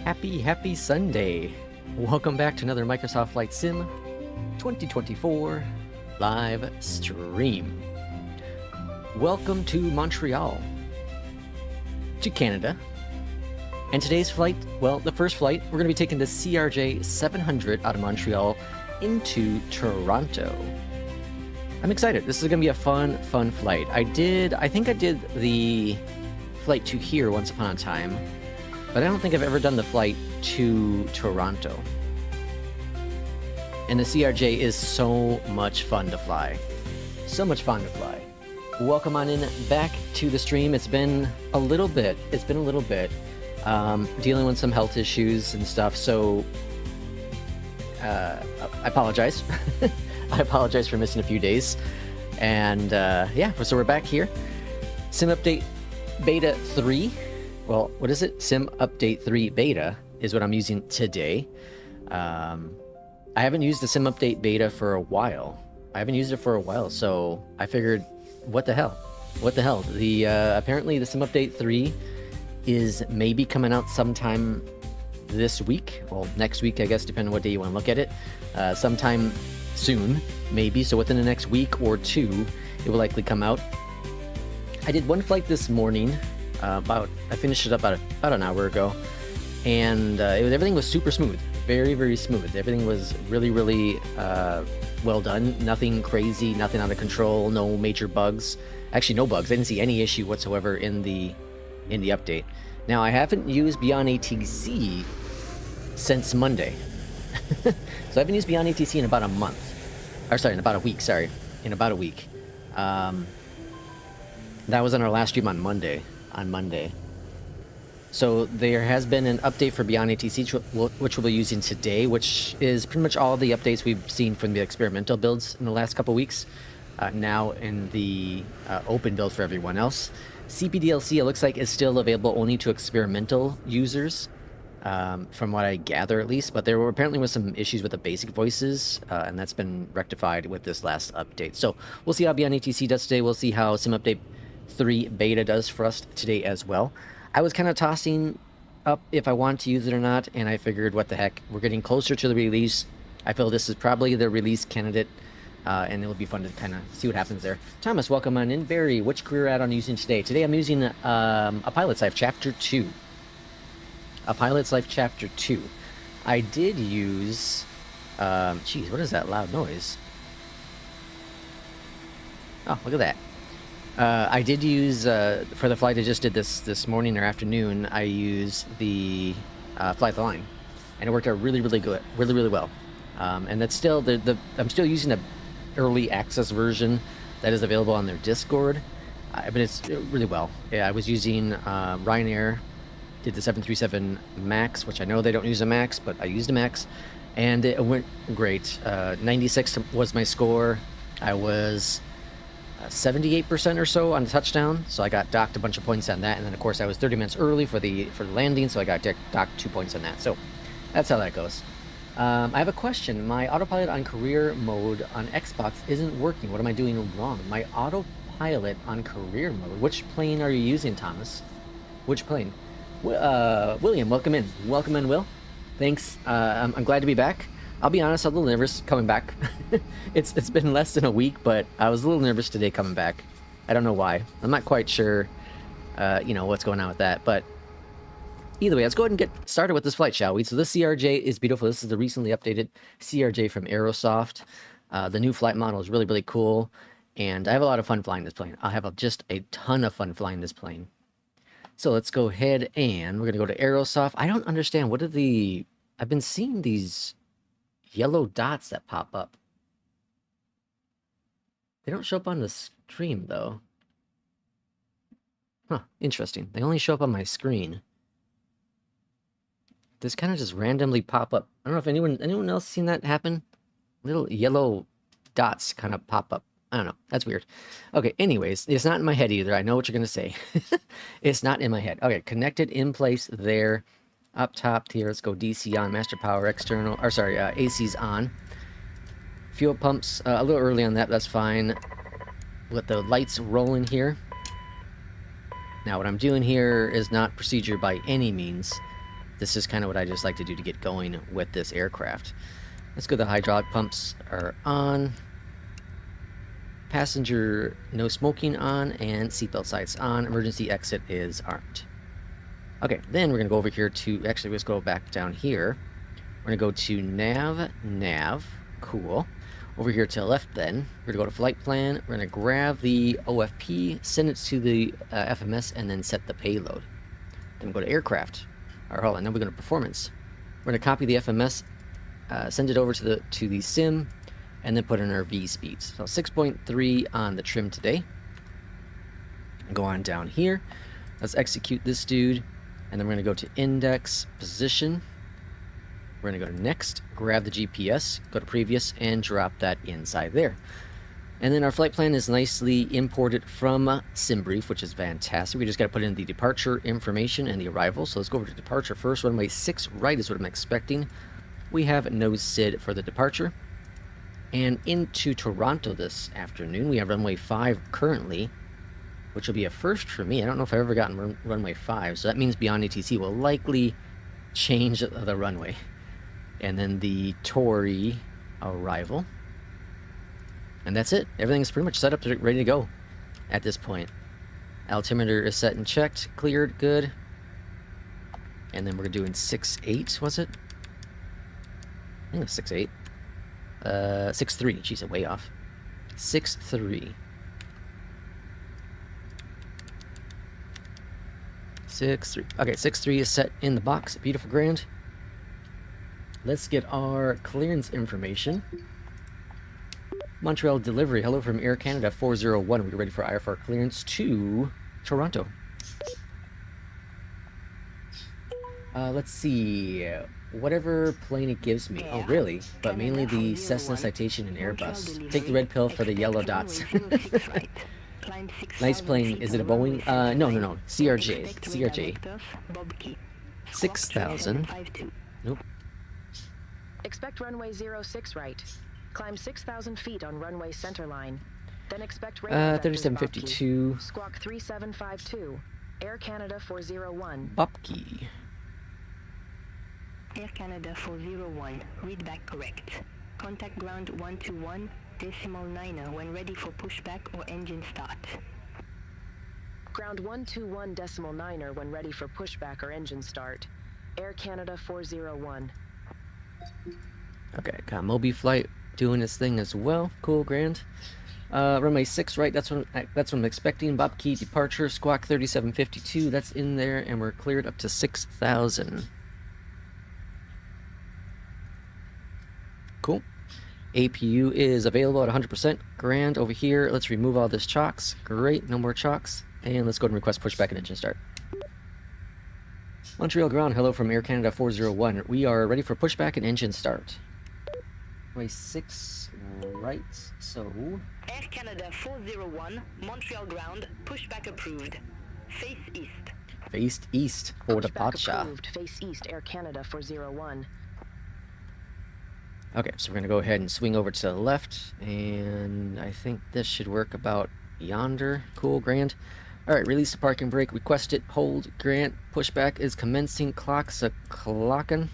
Happy Sunday. Welcome back to another Microsoft Flight Sim 2024 live stream. Welcome to Montreal, to Canada. And today's flight, well, the first flight, we're going to be taking the CRJ 700 out of Montreal into Toronto. I'm excited. This is going to be a fun flight. I think I did the flight to here once upon a time, but I don't think I've ever done the flight to Toronto. And the CRJ is so much fun to fly. So much fun to fly. Welcome on in back to the stream. It's been a little bit. Dealing with some health issues and stuff, so I apologize. I apologize for missing a few days. And yeah, so we're back here. Sim Update Beta 3. Well, what is it? Sim Update 3 Beta is what I'm using today. I haven't used the Sim Update Beta for a while. So I figured, what the hell? What the hell? Apparently the Sim Update 3 is maybe coming out sometime this week. Well, next week, I guess, depending on what day you want to look at it. Sometime soon, maybe. So within the next week or two, it will likely come out. I did one flight this morning. I finished it up about an hour ago, and everything was super smooth, very smooth. Everything was really well done. Nothing crazy, nothing out of control, no major bugs. Actually, no bugs. I didn't see any issue whatsoever in the update. Now, I haven't used Beyondatc since Monday. So I haven't used Beyondatc in about a month. Or sorry, in about a week. That was on our last stream on Monday. So there has been an update for Beyondatc, which we'll be using today, which is pretty much all the updates we've seen from the experimental builds in the last couple weeks, now in the open build for everyone else. CPDLC, it looks like, is still available only to experimental users, from what I gather at least, but there were apparently some issues with the basic voices, and that's been rectified with this last update. So we'll see how Beyondatc does today. We'll see how Sim Update 3 Beta does for us today as well. I was kind of tossing up if I want to use it or not, and I figured, what the heck, we're getting closer to the release. I feel this is probably the release candidate, and it'll be fun to kind of see what happens there. Thomas, welcome on in. Barry, which career add-on are you using today? Today I'm using a Pilot's Life Chapter 2. A Pilot's Life Chapter 2. I did use... geez, what is that loud noise? Oh, look at that. I did use, for the flight I just did this morning or afternoon, I used the Fly the Line. And it worked out really good, really well. And that's still, I'm still using the early access version that is available on their Discord. But it's really well. Yeah, I was using Ryanair, did the 737 MAX, which I know they don't use a MAX, but I used a MAX. And it went great. 96 was my score. I was... 78% or so on the touchdown, so I got docked a bunch of points on that, and then of course I was 30 minutes early for the landing, so I got docked 2 points on that. So that's how that goes. I have a question. My autopilot on career mode on Xbox isn't working. What am I doing wrong? My autopilot on career mode. Which plane are you using, Thomas? Which plane? William, welcome in. Welcome in, Will. Thanks. I'm glad to be back. I'll be honest, I'm a little nervous coming back. It's been less than a week, but I was a little nervous today coming back. I don't know why. I'm not quite sure, what's going on with that. But either way, let's go ahead and get started with this flight, shall we? So this CRJ is beautiful. This is the recently updated CRJ from Aerosoft. The new flight model is really cool, and I have a lot of fun flying this plane. I have just a ton of fun flying this plane. So let's go ahead and we're going to go to Aerosoft. I don't understand. What are the... I've been seeing these... yellow dots that pop up. They don't show up on the stream, though. Huh, interesting. They only show up on my screen. This kind of just randomly pop up. I don't know if anyone else seen that happen? Little yellow dots kind of pop up. I don't know. That's weird. Okay, anyways, it's not in my head either. I know what you're going to say. It's not in my head. Okay, connected in place there. Up top here, let's go DC on, master power external, or sorry, AC's on. Fuel pumps, a little early on that, that's fine. Let the lights rolling here. Now what I'm doing here is not procedure by any means. this is kind of what I just like to do to get going with this aircraft. Let's go. The hydraulic pumps are on. Passenger no smoking on, and seatbelt sights on. Emergency exit is armed. Okay, then we're going to go over here to, actually let's go back down here. We're going to go to nav, cool. Over here to the left then, we're going to go to flight plan. We're going to grab the OFP, send it to the FMS, and then set the payload. Then we go to aircraft. Or hold on, then we go to performance. We're going to copy the FMS, send it over to the sim, and then put in our V speeds. So 6.3 on the trim today. Go on down here. Let's execute this dude. And then we're going to go to index, position. We're going to go to next, grab the GPS, go to previous, and drop that inside there. And then our flight plan is nicely imported from SimBrief, which is fantastic. We just got to put in the departure information and the arrival. So let's go over to departure first. Runway 6 right is what I'm expecting. We have no SID for the departure. And into Toronto this afternoon, we have runway 5 currently, which will be a first for me. I don't know if I've ever gotten runway 5, so that means Beyondatc will likely change the runway. And then the Tory arrival. And that's it. Everything's pretty much set up, ready to go at this point. Altimeter is set and checked, cleared, good. And then we're doing 6.8, was it? I think it was 6.8. 6.3. Jeez, way off. 6.3. 6.3. Okay, 6.3 is set in the box. Beautiful, grand. Let's get our clearance information. Montreal delivery. Hello from Air Canada 401. We're ready for IFR clearance to Toronto. Let's see. Whatever plane it gives me. Oh, really? But mainly the Cessna Citation and Airbus. Take the red pill for the yellow dots. Nice plane. Is it a Boeing? No. CRJ. 6,000. Nope. Expect runway 06 right. Climb 6,000 feet on runway center line. Then expect radar 3752. Squawk 3752. Air Canada 401. Bopke. Air Canada 401. Read back correct. Contact ground 121. Decimal 9er when ready for pushback or engine start. Ground 121 decimal 9er when ready for pushback or engine start. Air Canada 401. Okay, got Mobiflight doing his thing as well. Cool, grand. Runway 6 right, that's what I'm expecting. Bopke departure, squawk 3752, that's in there, and we're cleared up to 6,000. Cool. APU is available at 100%. Grand. Over here, let's remove all this chocks. Great, no more chocks. And let's go ahead and request pushback and engine start. Montreal ground, hello from Air Canada 401. We are ready for pushback and engine start. Runway 6 right, so... Air Canada 401, Montreal ground, pushback approved. Face east. Face east for the Pushback Pacha. approved. Face east, Air Canada 401. Okay, so we're going to go ahead and swing over to the left, and I think this should work about yonder. Cool, grand. Alright, release the parking brake, request it, hold, grant, pushback is commencing, clocks a-clockin'.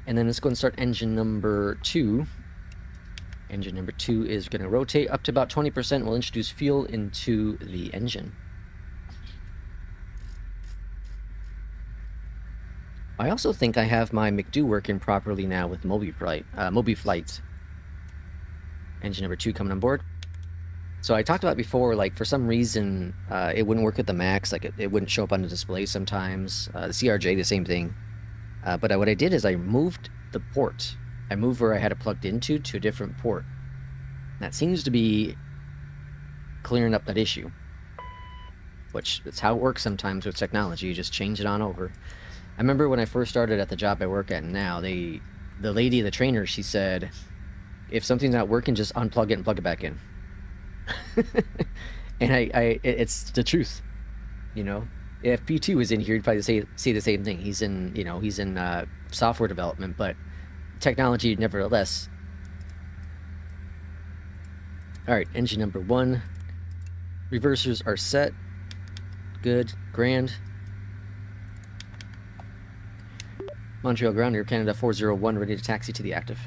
And then let's go and start engine number 2. Engine number 2 is going to rotate up to about 20%. We'll introduce fuel into the engine. I also think I have my McDo working properly now with Mobiflight. Engine number 2 coming on board. So I talked about before, like for some reason it wouldn't work with the Max, like it wouldn't show up on the display sometimes. The CRJ, the same thing. But what I did is I moved the port. I moved where I had it plugged into to a different port. That seems to be clearing up that issue. Which is how it works sometimes with technology. You just change it on over. I remember when I first started at the job I work at now, the lady, the trainer, she said, if something's not working, just unplug it and plug it back in. And it's the truth, you know. If P2 was in here, he'd probably say the same thing. He's in software development, but technology nevertheless. All right, engine number 1. Reversers are set. Good, grand. Montreal ground, Air Canada 401, ready to taxi to the active.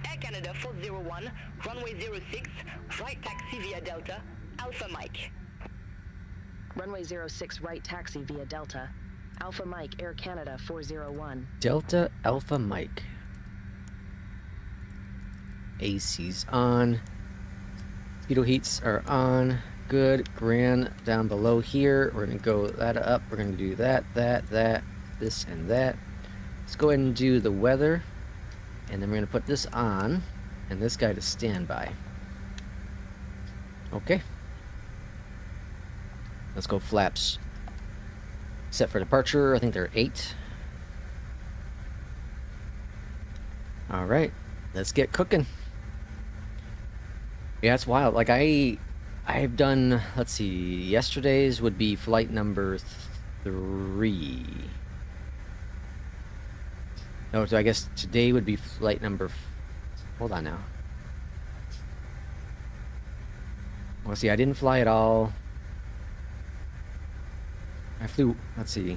Air Canada 401, runway 06, right taxi via Delta, Alpha Mike. Runway 06 right taxi via Delta. Alpha Mike, Air Canada 401. Delta Alpha Mike. AC's on. Speedo heats are on. Good. Grand down below here. We're going to go that up. We're going to do that, this, and that. Let's go ahead and do the weather. And then we're going to put this on. And this guy to standby. Okay. Let's go flaps. Set for departure. I think they're 8. Alright. Let's get cooking. Yeah, it's wild. Like, I've done, let's see, yesterday's would be flight number 3. No, so I guess today would be flight number, hold on now. Well, see, I didn't fly at all. I flew, let's see,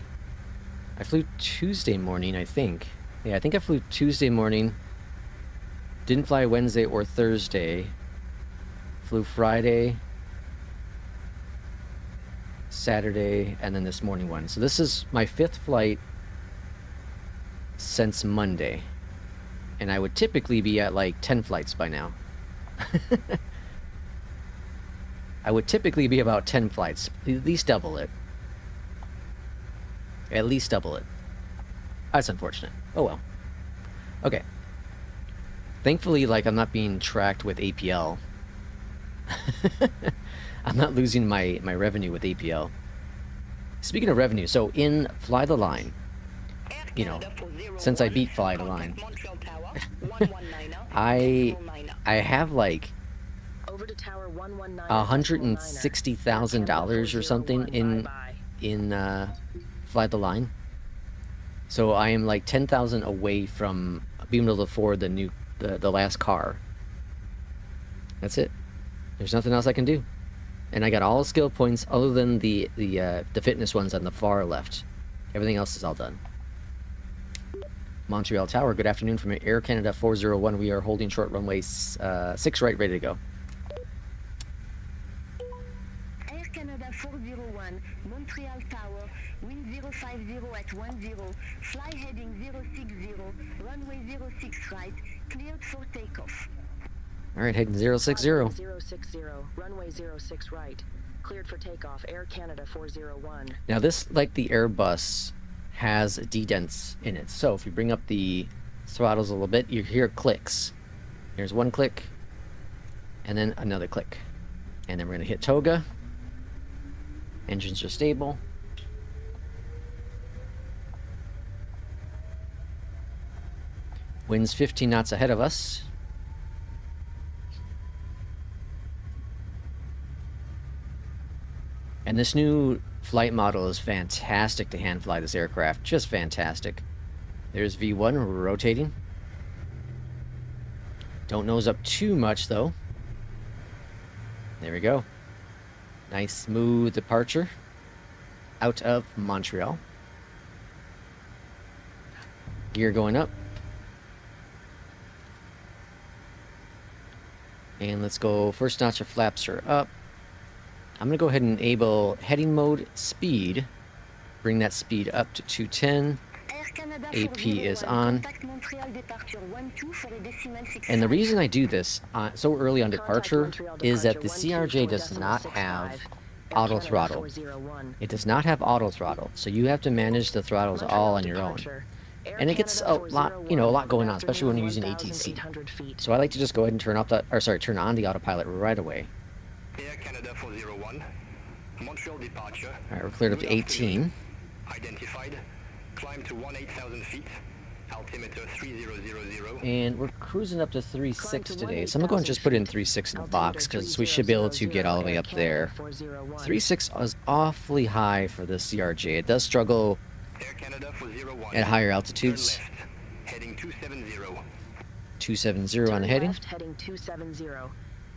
I flew Tuesday morning, I think. Yeah, I think I flew Tuesday morning. Didn't fly Wednesday or Thursday. Flew Friday, Saturday, and then this morning one. So this is my 5th flight since Monday. And I would typically be at like 10 flights by now. I would typically be about 10 flights. At least double it. At least double it. That's unfortunate. Oh well. Okay. Thankfully, like, I'm not being tracked with APL. I'm not losing my revenue with APL. Speaking of revenue, so in Fly the Line, you know, since I beat Fly the Line, I have like $160,000 or something in Fly the Line. So I am like 10,000 away from being able to afford the last car. That's it. There's nothing else I can do. And I got all skill points other than the fitness ones on the far left. Everything else is all done. Montreal Tower, good afternoon from Air Canada 401. We are holding short runway 6 right, ready to go. Air Canada 401, Montreal Tower, wind 050 at 10, fly heading 060, runway 06 right, cleared for takeoff. Alright, heading 060. Runway 060, runway 06 right, cleared for takeoff, Air Canada 401. Now this, like the Airbus, has dedents in it. So if you bring up the throttles a little bit, you hear clicks. Here's one click, and then another click. And then we're going to hit toga. Engines are stable. Wind's 15 knots ahead of us. And this new flight model is fantastic to hand fly this aircraft. Just fantastic. There's V1 rotating. Don't nose up too much though. There we go. Nice smooth departure out of Montreal. Gear going up. And let's go, first notch of flaps are up. I'm going to go ahead and enable heading mode speed. Bring that speed up to 210. AP is on. And the reason I do this so early on departure is that the CRJ does not have auto throttle. It does not have auto throttle, so you have to manage the throttles all on your own. And it gets a lot, you know, a lot going on, especially when you're using ATC. So I like to just go ahead and turn on the autopilot right away. Air Canada 401, Montreal departure. Alright, we're cleared up to 18. Identified. Climb to 18,000 feet. Altimeter 3000. And we're cruising up to 3.6 today. So I'm going to go and just put in 3.6 in the box because we should be able to get all the way up there. 3.6 is awfully high for the CRJ. It does struggle at higher altitudes. Heading 270. 270 on the heading. Left, heading 270.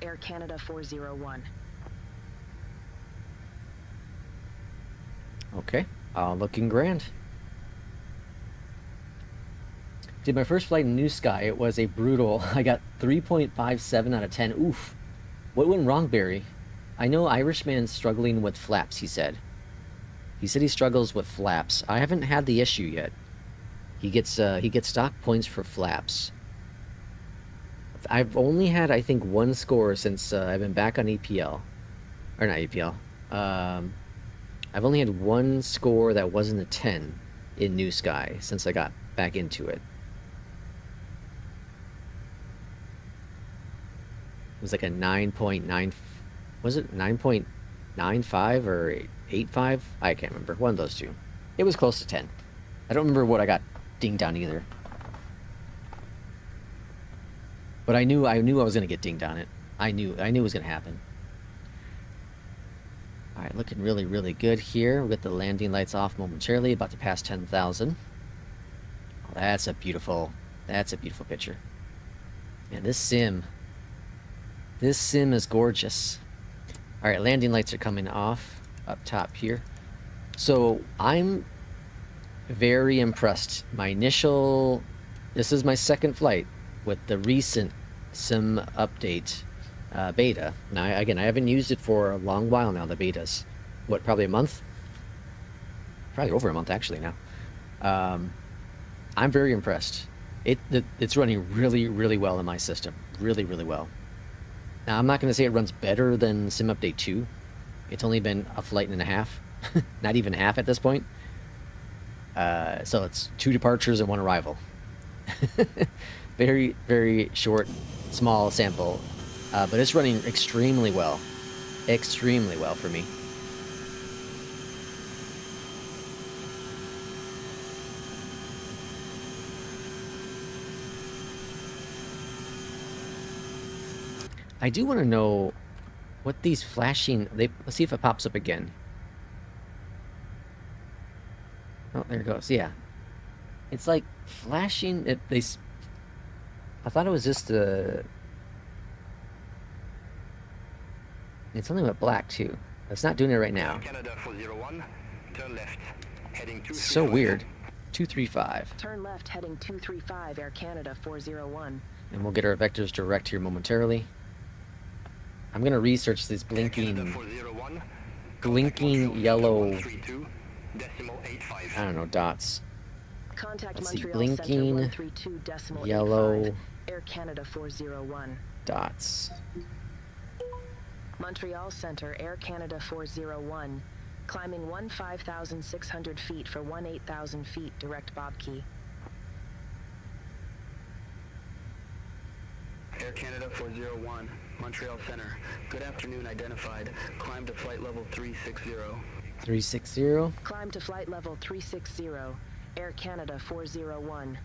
Air Canada 401. Okay. All looking grand. Did my first flight in New Sky. It was a brutal. I got 3.57 out of 10. Oof. What went wrong, Barry? I know Irishman's struggling with flaps, he said. He said he struggles with flaps. I haven't had the issue yet. He gets stock points for flaps. I've only had, I think, one score since I've been back on EPL. Or not EPL. I've only had one score that wasn't a 10 in New Sky since I got back into it. It was like a 9.9, was it 9.95 or 8.5? I can't remember. One of those two. It was close to 10. I don't remember what I got dinged on either. But I knew I was gonna get dinged on it. I knew it was gonna happen. All right, looking really, really good here. We'll get the landing lights off momentarily. About to pass 10,000. Oh, that's a beautiful picture. And this sim is gorgeous. All right, landing lights are coming off up top here. So I'm very impressed. This is my second flight with the recent sim update beta. Now, again, I haven't used it for a long while now, the betas. What, probably a month? Probably over a month, actually, now. I'm very impressed. It's running really, really well in my system. Really, really well. Now, I'm not going to say it runs better than Sim Update 2. It's only been a flight and a half. Not even half at this point. So it's 2 departures and 1 arrival. Very, very short, small sample. But it's running extremely well. Extremely well for me. I do want to know what these flashing... let's see if it pops up again. Oh, there it goes. Yeah. It's like flashing... I thought it was just a... It's only with black, too. It's not doing it right now. Canada 401, turn left, heading 235. So weird. 235. Turn left heading 235 Air Canada 401. And we'll get our vectors direct here momentarily. I'm going to research these blinking yellow, I don't know, dots. Contact Let's see, Montreal blinking Center 132.85, yellow Air Canada 401. dots. Montreal Center, Air Canada 401. Climbing 15,600 feet for 18,000 feet, direct Bob Key. Air Canada 401, Montreal Center. Good afternoon, identified. Climb to flight level 360. 360. Climb to flight level 360, Air Canada 401.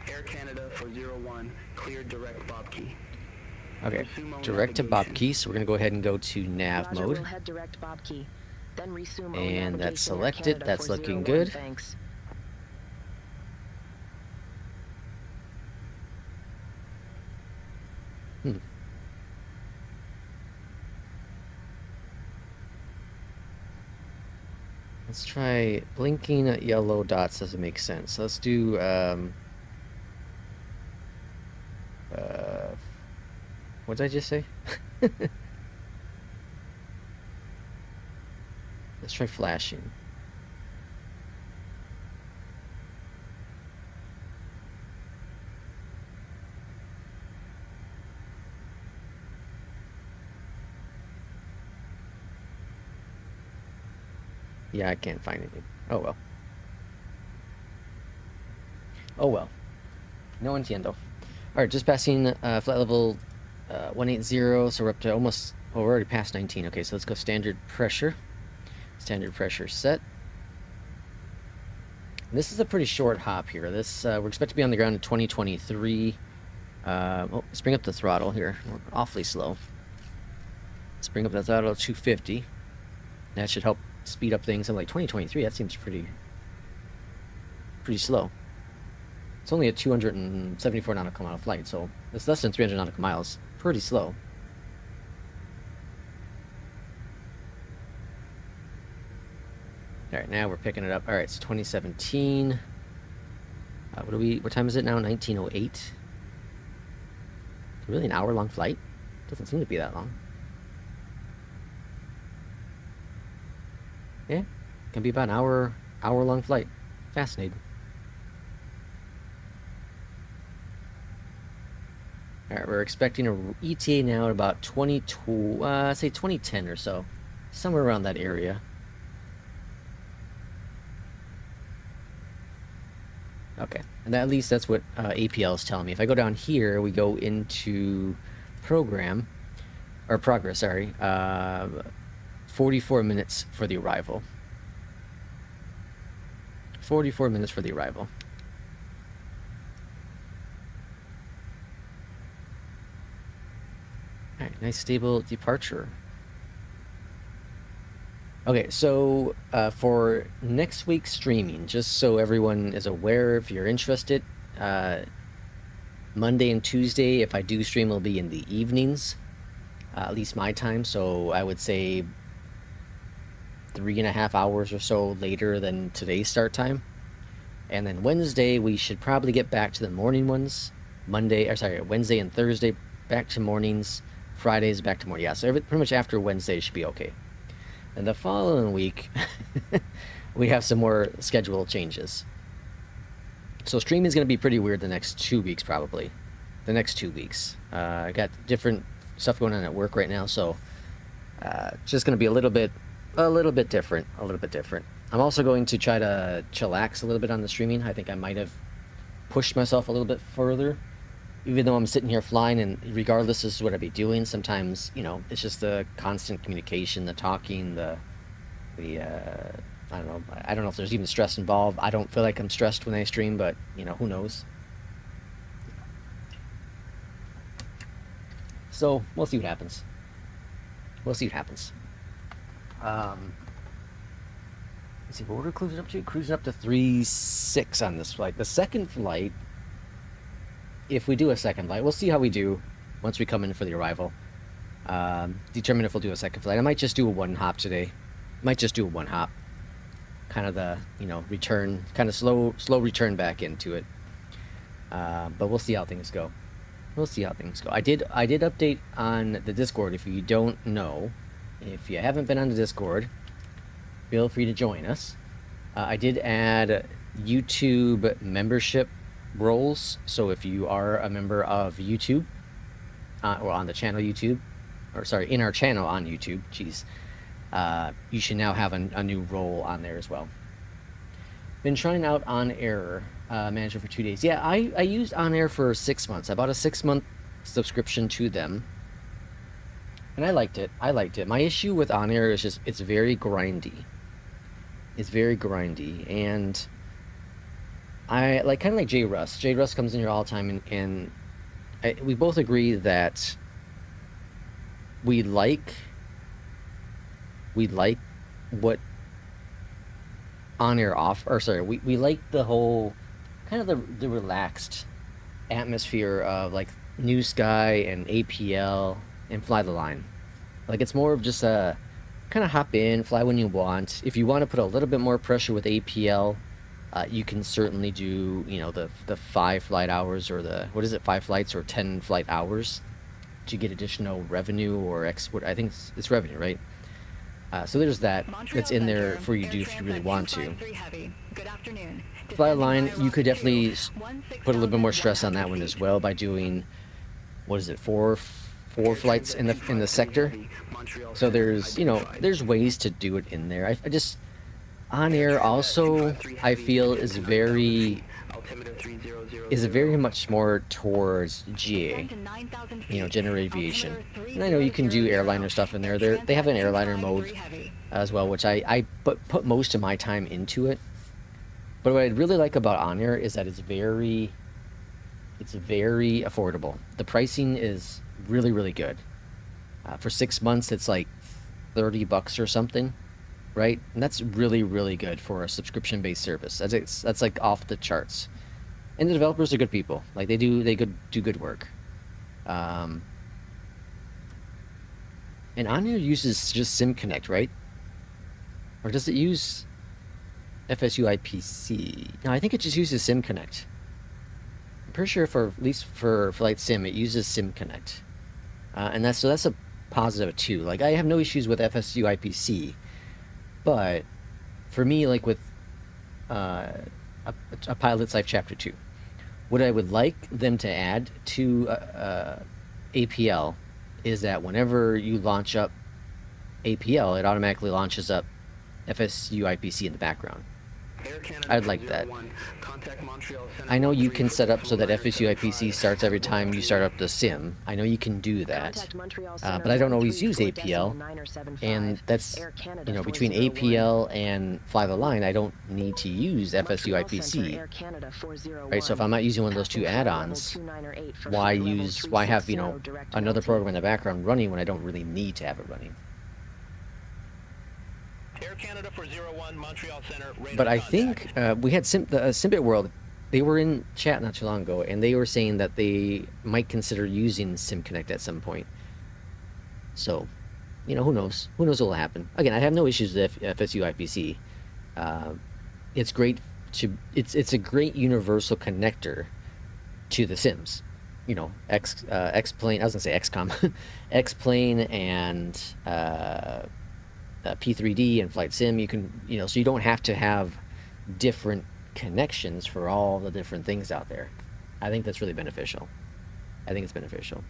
Air Canada 401, cleared direct Bob Key. Okay, direct to Bob Key, so we're going to go ahead and go to nav Roger, mode. we'll head direct Bob Key. Then resume And that's navigation, Air selected. Canada That's looking 401, good. Thanks. Let's try blinking yellow dots. Doesn't make sense. Let's do what did I just say? Let's try flashing. Yeah, I can't find anything. Oh well. Oh well. No entiendo. Alright, just passing flight level 180, so we're up to almost... Oh, we're already past 19. Okay, so let's go standard pressure. Standard pressure set. And this is a pretty short hop here. This we're expected to be on the ground in 2023. Oh, let's bring up the throttle here. We're awfully slow. Let's bring up the throttle to 250. That should help speed up things. I'm like 2023. That seems pretty slow. It's only a 274 nautical mile flight, so it's less than 300 nautical miles. Pretty slow. All right, now we're picking it up. All right, so 2017. What time is it now? 1908. Really an hour-long flight? Doesn't seem to be that long. Yeah, can be about an hour-long flight. Fascinating. All right, we're expecting a ETA now at about 2010 or so, somewhere around that area. Okay, and at least that's what APL is telling me. If I go down here, we go into program, or progress, sorry, 44 minutes for the arrival. 44 minutes for the arrival. All right, nice stable departure. Okay, so for next week's streaming, just so everyone is aware, if you're interested, Monday and Tuesday, if I do stream, will be in the evenings, at least my time. So I would say 3.5 hours or so later than today's start time. And then Wednesday, we should probably get back to the morning ones. Wednesday and Thursday back to mornings. Fridays back to morning. Yeah, so pretty much after Wednesday should be okay. And the following week, we have some more schedule changes. So streaming is going to be pretty weird the next 2 weeks, probably. The next 2 weeks. I got different stuff going on at work right now, so just going to be a little bit different. I'm also going to try to chillax a little bit on the streaming. I think I might have pushed myself a little bit further, even though I'm sitting here flying, and regardless, this is what I'd be doing. Sometimes, you know, it's just the constant communication, the talking, I don't know if there's even stress involved. I don't feel like I'm stressed when I stream, but, you know, who knows? So, we'll see what happens. Let's see, what we're cruising up to? Cruising up to 3.6 on this flight. The second flight, if we do a second flight, we'll see how we do once we come in for the arrival. Determine if we'll do a second flight. I might just do a one hop today. Kind of the, you know, return, kind of slow return back into it. But we'll see how things go. I did update on the Discord. If you don't know, if you haven't been on the Discord, feel free to join us. I did add YouTube membership roles, so if you are a member of YouTube, or on the channel YouTube, or sorry, in our channel on YouTube, you should now have a new role on there as well. Been trying out On Air Manager for 2 days. Yeah, I used On Air for 6 months. I bought a 6-month subscription to them, and I liked it. My issue with On Air is just it's very grindy. And I like, kind of like Jay Russ. Jay Russ comes in here all the time, and we both agree that we like what On Air we like the whole kind of the relaxed atmosphere of like New Sky and APL and Fly the Line. Like, it's more of just a kind of hop in, fly when you want. If you want to put a little bit more pressure with APL, you can certainly do, you know, the 5 flight hours, or 5 flights or 10 flight hours to get additional revenue, or I think it's revenue, right? So there's that. It's in there for you to do if you really want to. Fly line, you could definitely put a little bit more stress on that one as well by doing, what is it, four flights in the sector. So there's, you know, there's ways to do it in there. I just, On Air also, I feel is very much more towards GA, you know, general aviation. And I know you can do airliner stuff in there. They have an airliner mode as well, which I put most of my time into it. But what I really like about On Air is that it's very affordable. The pricing is really, really good. For 6 months, it's like $30 or something, right? And that's really, really good for a subscription-based service. That's like off the charts. And the developers are good people. Like, they do good work. And On Air uses just SimConnect, right? Or does it use FSUIPC. No, I think it just uses SimConnect. I'm pretty sure for at least for Flight Sim, it uses SimConnect, and that's a positive too. Like I have no issues with FSUIPC, but for me, like with a Pilot's Life Chapter 2, what I would like them to add to APL is that whenever you launch up APL, it automatically launches up FSUIPC in the background. Air Canada I'd like that. 401, contact Montreal Center I know you can 13 set up so that decimal FSUIPC 975. starts every time you start up the sim. I know you can do that, Contact Montreal Center but I don't always use 134.9 APL, or 75. and that's, Air Canada you know, between 401. APL and Fly the Line, I don't need to use Montreal Center, FSUIPC. Air Canada 401. Right, so if I'm not using one of those two Passing flight level add-ons, 29 or 8 for why flight level why have, you know, 360 direct another LT. program in the background running when I don't really need to have it running? Air Canada 401, Montreal Center, radar But I contact. think we had the Simbit World. They were in chat not too long ago, and they were saying that they might consider using SimConnect at some point. So, you know, who knows? Who knows what will happen? Again, I have no issues with FSUIPC. It's great it's a great universal connector to the Sims. You know, X-Plane. I was gonna say XCOM, X-Plane and P3D and Flight Sim. You can, you know, so you don't have to have different connections for all the different things out there. I think that's really beneficial. I think it's beneficial.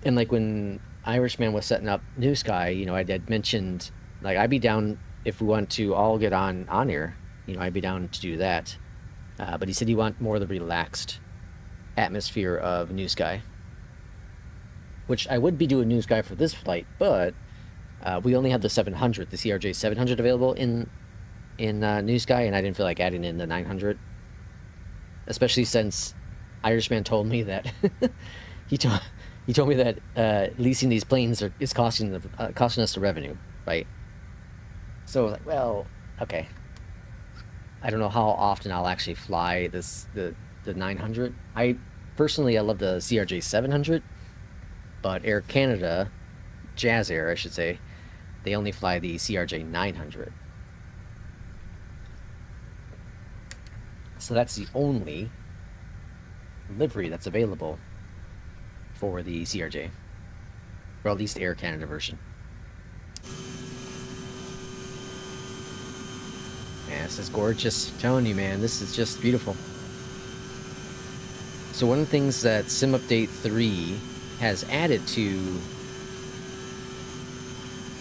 And like when Irishman was setting up New Sky, you know, I had mentioned, like, I'd be down if we want to all get on air, you know, I'd be down to do that. But he said he want more of the relaxed atmosphere of New Sky, which I would be doing New Sky for this flight, but we only have the 700, the CRJ 700 available in New Sky, and I didn't feel like adding in the 900, especially since Irishman told me that he told me that leasing these planes is costing us the revenue, right? So I was like, well, okay. I don't know how often I'll actually fly the 900. I love the CRJ 700, but Air Canada, Jazz Air, I should say, they only fly the CRJ 900. So that's the only livery that's available for the CRJ, or at least Air Canada version. Yeah, this is gorgeous. I'm telling you, man, this is just beautiful. So one of the things that Sim Update 3 has added to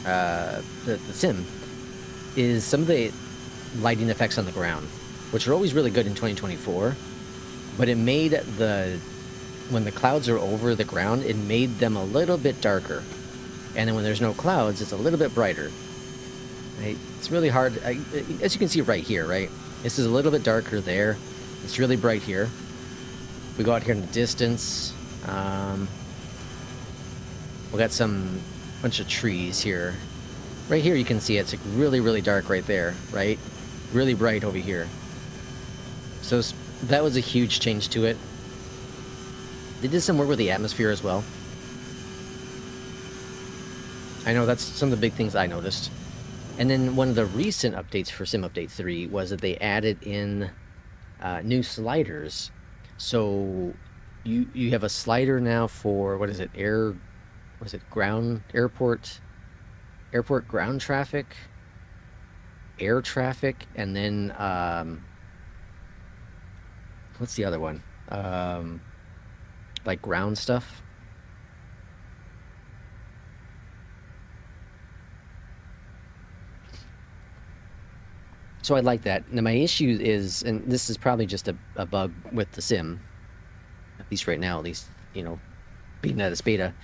the Sim is some of the lighting effects on the ground, which are always really good in 2024, but it made when the clouds are over the ground, it made them a little bit darker. And then when there's no clouds, it's a little bit brighter. Right? It's really hard, as you can see right here, right? This is a little bit darker there. It's really bright here. We go out here in the distance. We got some bunch of trees here. Right here you can see it's like really, really dark right there, right? Really bright over here. So that was a huge change to it. They did some work with the atmosphere as well. I know that's some of the big things I noticed. And then one of the recent updates for Sim Update 3 was that they added in new sliders. So you have a slider now for, what is it, airport ground traffic, air traffic, and then what's the other one? Like ground stuff. So I like that. Now my issue is, and this is probably just a bug with the sim, at least right now, at least, you know, being that it's beta,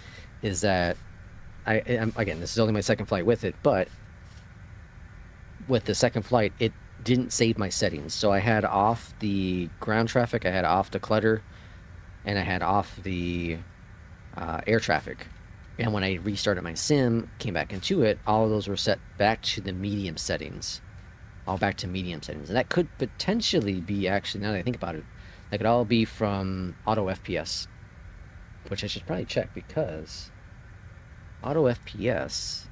is that again, this is only my second flight with it, but with the second flight, it didn't save my settings. So I had off the ground traffic, I had off the clutter, and I had off the air traffic. And when I restarted my sim, came back into it, all of those were set back to the medium settings. All back to medium settings. And that could potentially be, actually, now that I think about it, that could all be from auto FPS, which I should probably check, because auto FPS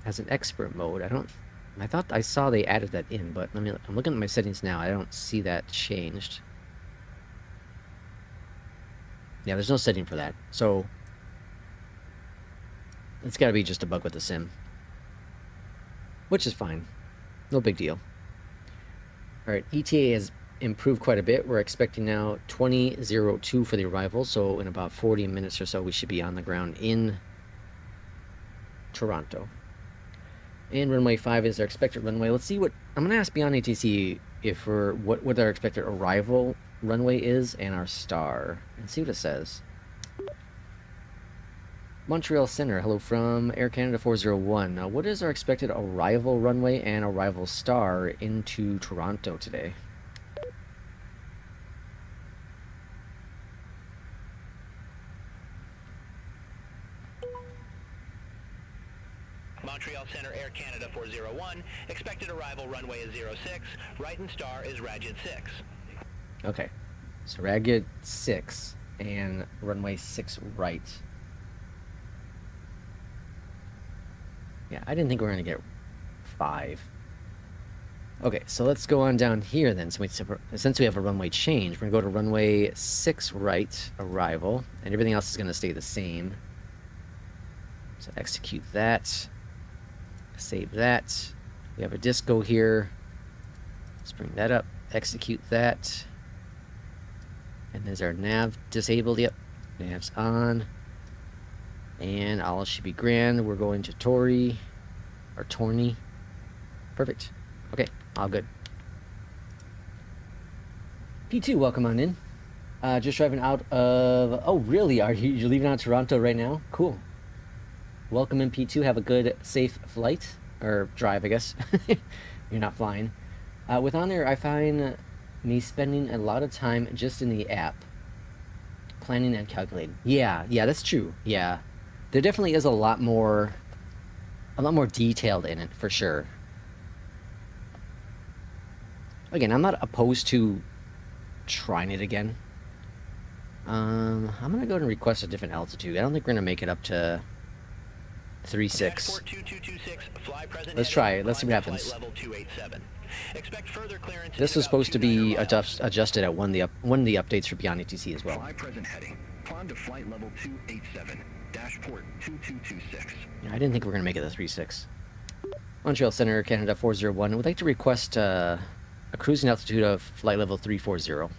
has an expert mode. I don't I thought I saw they added that in, but I'm looking at my settings now. I don't see that changed. Yeah, there's no setting for that. So it's got to be just a bug with the sim, which is fine. No big deal. All right, ETA has improved quite a bit. We're expecting now 20:02 for the arrival, so in about 40 minutes or so we should be on the ground in Toronto. And runway 5 is our expected runway. Let's see what I'm going to ask Beyondatc if what our expected arrival runway is and our star, and see what it says. Montreal Center, hello from Air Canada 401. Now, what is our expected arrival runway and arrival star into Toronto today? Montreal Center, Air Canada 401. Expected arrival runway is 06. Right and star is Ragged 6. Okay, so Ragged 6 and runway 6 right. Yeah, I didn't think we were going to get 5. Okay, so let's go on down here then. So since we have a runway change, we're going to go to runway 6 right, arrival, and everything else is going to stay the same. So execute that. Save that. We have a disco here. Let's bring that up. Execute that. And there's our nav disabled. Yep, nav's on. And all should be grand. We're going to Torrey or Torney. Perfect. Okay, all good. P2, welcome on in. Just driving out of... Oh, really? You're leaving out of Toronto right now? Cool. Welcome in, P2. Have a good, safe flight. Or drive, I guess. You're not flying. With On Air, I find me spending a lot of time just in the app. Planning and calculating. Yeah, that's true. Yeah. There definitely is a lot more detailed in it, for sure. Again, I'm not opposed to trying it again. I'm going to go and request a different altitude. I don't think we're going to make it up to 3.6. Let's try it. Let's see what happens. This is supposed to be adjusted at one of the updates for Beyondatc as well. Fly present heading. Climb to flight level 287. Dash port 2226. Yeah, I didn't think we were going to make it to 3.6. Montreal Center, Canada 401. We'd like to request a cruising altitude of flight level 340.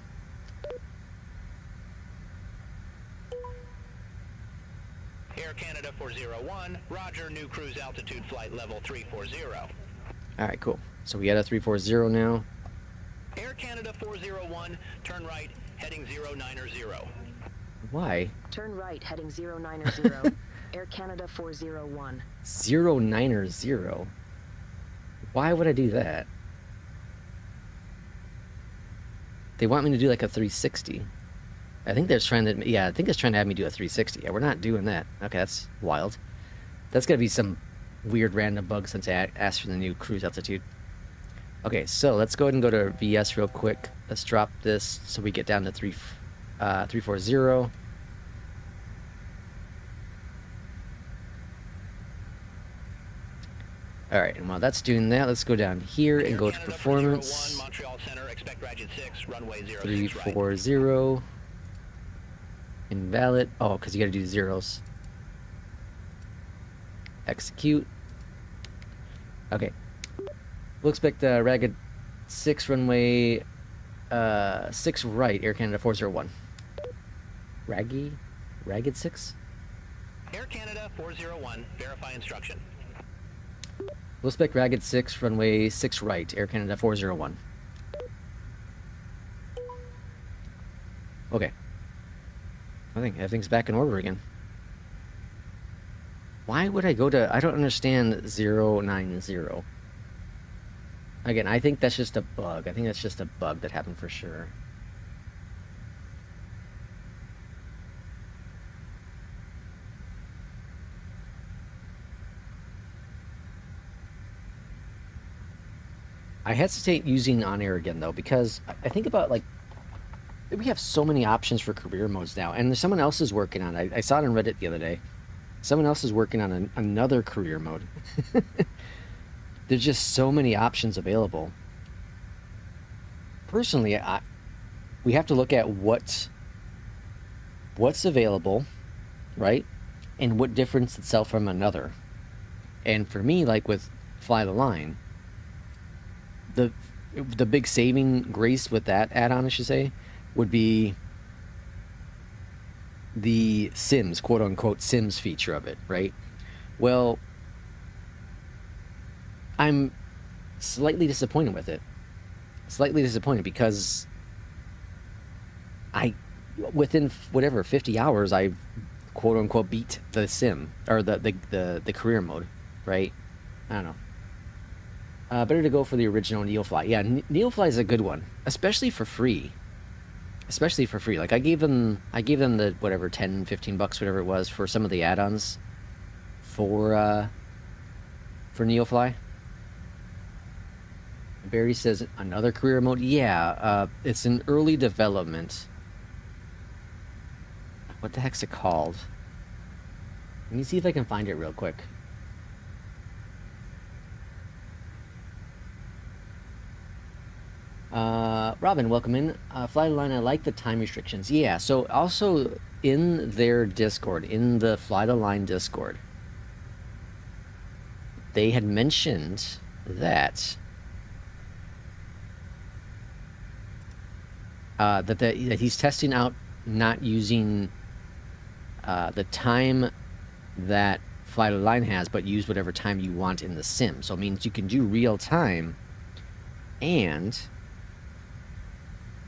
Air Canada 401, roger, new cruise altitude flight level 340. Alright, cool. So we got a 340 now. Air Canada 401, turn right, heading 090. Why? Turn right, heading 090. Air Canada 401. 090. Why would I do that? They want me to do like a 360. I think they're trying to, yeah, I think it's trying to have me do a 360. Yeah, we're not doing that. Okay, that's wild. That's gotta be some weird random bug since I asked for the new cruise altitude. Okay, so let's go ahead and go to VS real quick. Let's drop this so we get down to 340. Alright, and while that's doing that, let's go down here and go to performance. 340. Invalid. Oh, because you got to do zeros. Execute. Okay. We'll expect Ragged 6 runway 6 right, Air Canada 401. Ragged 6? Air Canada 401, verify instruction. We'll expect Ragged 6 runway 6 right, Air Canada 401. Okay. I think everything's back in order again. Why would I go to... I don't understand 090. Again, I think that's just a bug. I think that's just a bug that happened for sure. I hesitate using On Air again, though, because I think about, like, we have so many options for career modes now, and someone else is working on it. I saw it on Reddit the other day. Someone else is working on another career mode. there's just so many options available. Personally, we have to look at what's available, right? And what differentiates itself from another. And for me, like with Fly the Line, the big saving grace with that add-on, I should say, would be the Sims, quote-unquote Sims feature of it, right? Well, I'm slightly disappointed with it. Slightly disappointed because within whatever 50 hours, I've quote-unquote beat the sim, or the career mode, right? I don't know. Better to go for the original Neofly. Yeah, Neofly is a good one, especially for free. Especially for free. Like I gave them the whatever 10, 15 bucks, whatever it was, for some of the add-ons for Neofly. Barry says another career mode. Yeah, it's in early development. What the heck's it called? Let me see if I can find it real quick. Robin, welcome in. Fly the Line, I like the time restrictions. Yeah, so also in their Discord, in the Fly the Line Discord, they had mentioned that that he's testing out not using the time that Fly the Line has, but use whatever time you want in the sim. So it means you can do real time and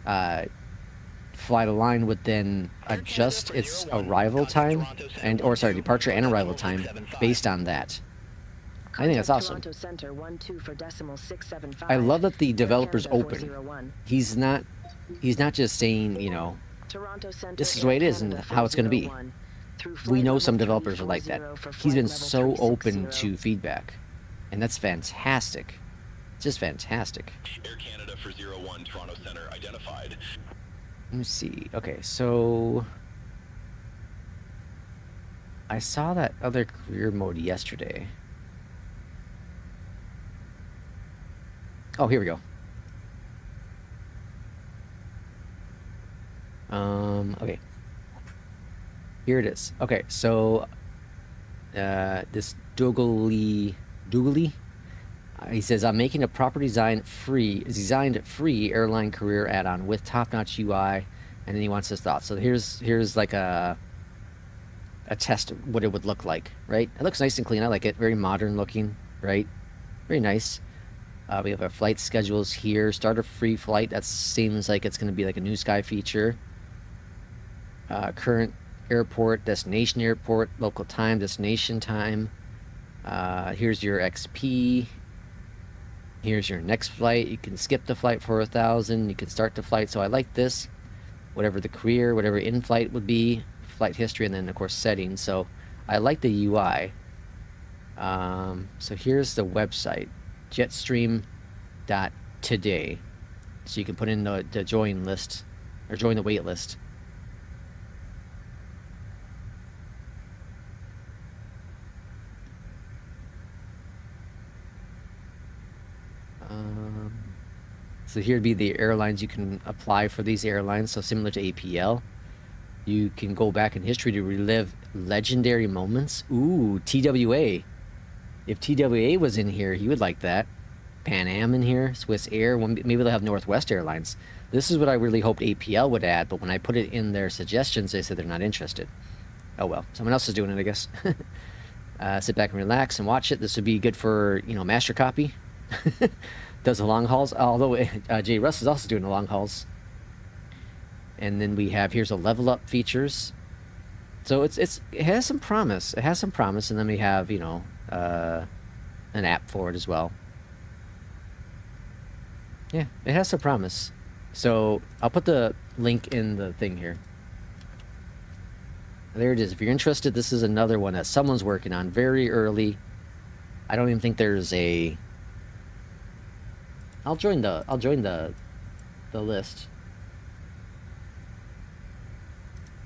Fly the Line would then adjust its arrival time departure and arrival time based on that. I think that's awesome. I love that the developer's open. He's not just saying, you know, this is the way it is and how it's going to be. We know some developers are like that. He's been so open to feedback, and that's fantastic. Just fantastic. Air Canada for 01 Toronto Center identified. Let me see. Okay, so I saw that other career mode yesterday. Oh, here we go. Okay. Here it is. Okay, so this Dougally, he says, I'm making a proper designed free airline career add-on with top-notch UI, and then he wants his thoughts. So here's like a test of what it would look like, right? It looks nice and clean. I like it. Very modern looking, right? Very nice. We have our flight schedules here. Start a free flight. That seems like it's going to be like a New Sky feature. Current airport, destination airport, local time, destination time. Here's your XP. Here's your next flight. You can skip the flight for 1,000. You can start the flight. So I like this. Whatever the career, whatever in-flight would be, flight history, and then of course settings. So I like the UI. So here's the website, jetstream.today. So you can put in the join list, or join the wait list. So here'd be the airlines you can apply for these airlines. So similar to APL, you can go back in history to relive legendary moments. Ooh, TWA. If TWA was in here, he would like that. Pan Am in here, Swiss Air. Maybe they'll have Northwest Airlines. This is what I really hoped APL would add, but when I put it in their suggestions, they said they're not interested. Oh well, someone else is doing it, I guess. Sit back and relax and watch it. This would be good for, you know, master copy. Does the long hauls, although Jay Russ is also doing the long hauls. And then we have, here's a level up features. So it has some promise. It has some promise, and then we have, you know, an app for it as well. Yeah, it has some promise. So I'll put the link in the thing here. There it is. If you're interested, this is another one that someone's working on very early. I don't even think there's a... I'll join the list.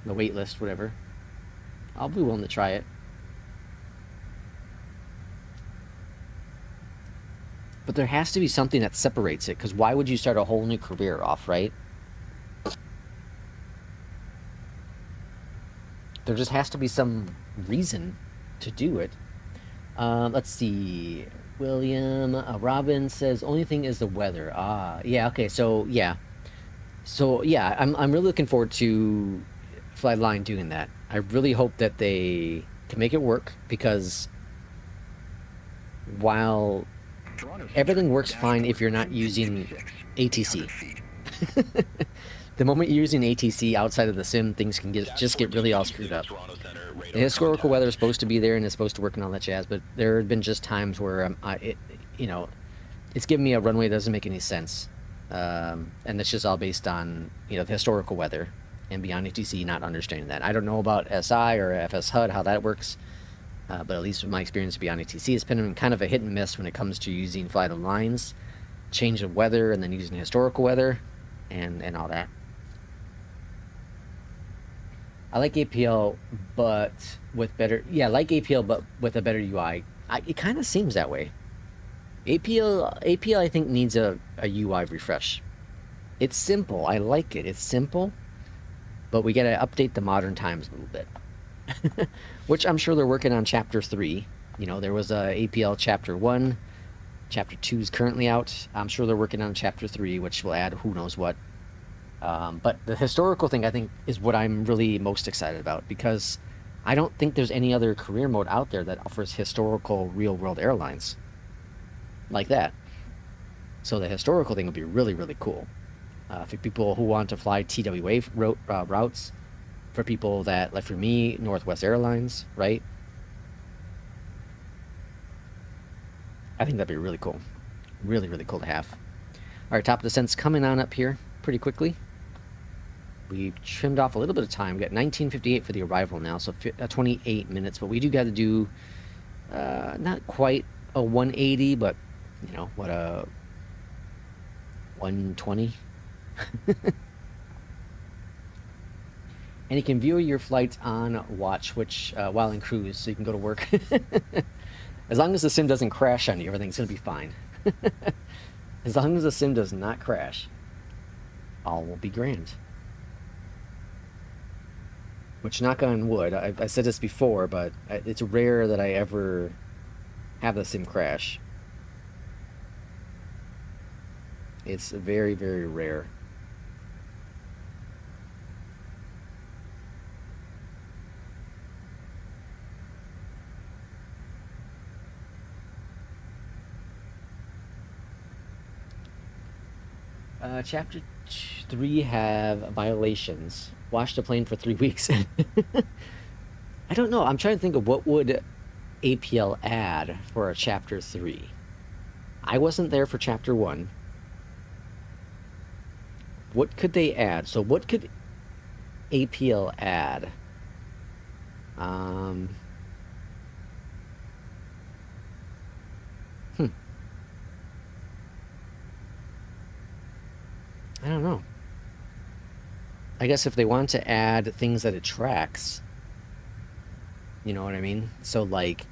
The wait list, whatever. I'll be willing to try it. But there has to be something that separates it, because why would you start a whole new career off, right? There just has to be some reason to do it. Let's see. William Robin says, only thing is the weather. Yeah, okay, so yeah. So yeah, I'm really looking forward to Flightline doing that. I really hope that they can make it work, because while everything works fine if you're not using ATC. The moment you're using ATC outside of the sim, things can just get really all screwed up. The historical weather is supposed to be there and it's supposed to work and all that jazz, but there have been just times where it's giving me a runway that doesn't make any sense, and it's just all based on the historical weather and beyond ATC not understanding that. I don't know about SI or FS HUD how that works, but at least with my experience beyond ATC, it's been kind of a hit and miss when it comes to using flight of lines, change of weather, and then using historical weather and all that. I like APL, but with better... Yeah, I like APL, but with a better UI. It kind of seems that way. APL, I think, needs a UI refresh. It's simple. I like it. It's simple, but we got to update the modern times a little bit. Which I'm sure they're working on Chapter 3. There was a APL Chapter 1. Chapter 2 is currently out. I'm sure they're working on Chapter 3, which will add who knows what. But the historical thing, I think, is what I'm really most excited about, because I don't think there's any other career mode out there that offers historical real-world airlines like that. So the historical thing would be really, really cool. For people who want to fly TWA routes, for people that, like for me, Northwest Airlines, right? I think that'd be really cool. Really, really cool to have. All right, top of descent's coming on up here pretty quickly. We trimmed off a little bit of time. We got 19:58 for the arrival now, so 28 minutes. But we do got to do not quite a 180, but what, a 120. And you can view your flights on watch, which while in cruise, so you can go to work. As long as the sim doesn't crash on you, everything's gonna be fine. As long as the sim does not crash, all will be grand. Which, knock on wood, I said this before, but it's rare that I ever have the sim crash. It's very, very rare. Chapter 3 have violations. Watch the plane for 3 weeks. I don't know. I'm trying to think of what would APL add for a Chapter 3. I wasn't there for Chapter 1. What could they add? So what could APL add? I don't know. I guess if they want to add things that it tracks, you know what I mean? So, like,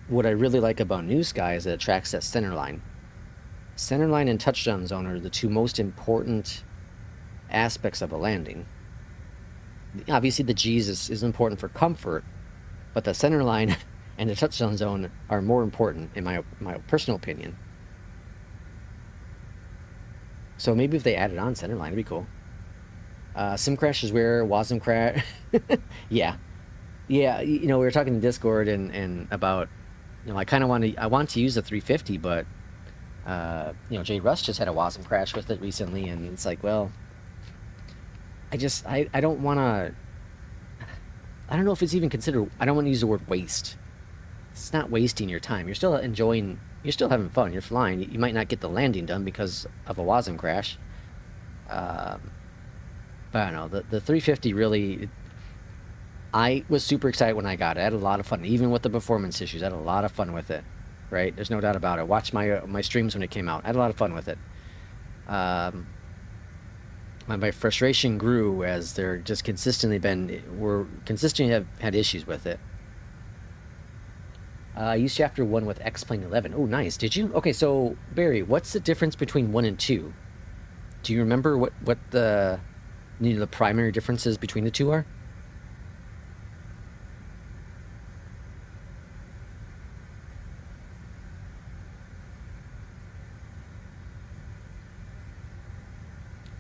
what I really like about New Sky is that it tracks that center line. Center line and touchdown zone are the two most important aspects of a landing. Obviously, the G's is important for comfort, but the center line and the touchdown zone are more important, in my personal opinion. So maybe if they added on center line, it'd be cool. Sim crash is where WASM crash. Yeah, we were talking in Discord and about, I want to use the 350, but Jay Russ just had a WASM crash with it recently, and it's like, well, I don't want to. I don't know if it's even considered. I don't want to use the word waste. It's not wasting your time. You're still enjoying. You're still having fun. You're flying. You might not get the landing done because of a WASM crash. But I don't know. The 350 really... I was super excited when I got it. I had a lot of fun. Even with the performance issues, I had a lot of fun with it. Right? There's no doubt about it. Watch my streams when it came out. I had a lot of fun with it. My frustration grew as there just consistently have had issues with it. I used chapter 1 with X-Plane 11. Oh, nice. Did you? Okay, so, Barry, what's the difference between 1 and 2? Do you remember what the, you know, the primary differences between the two are?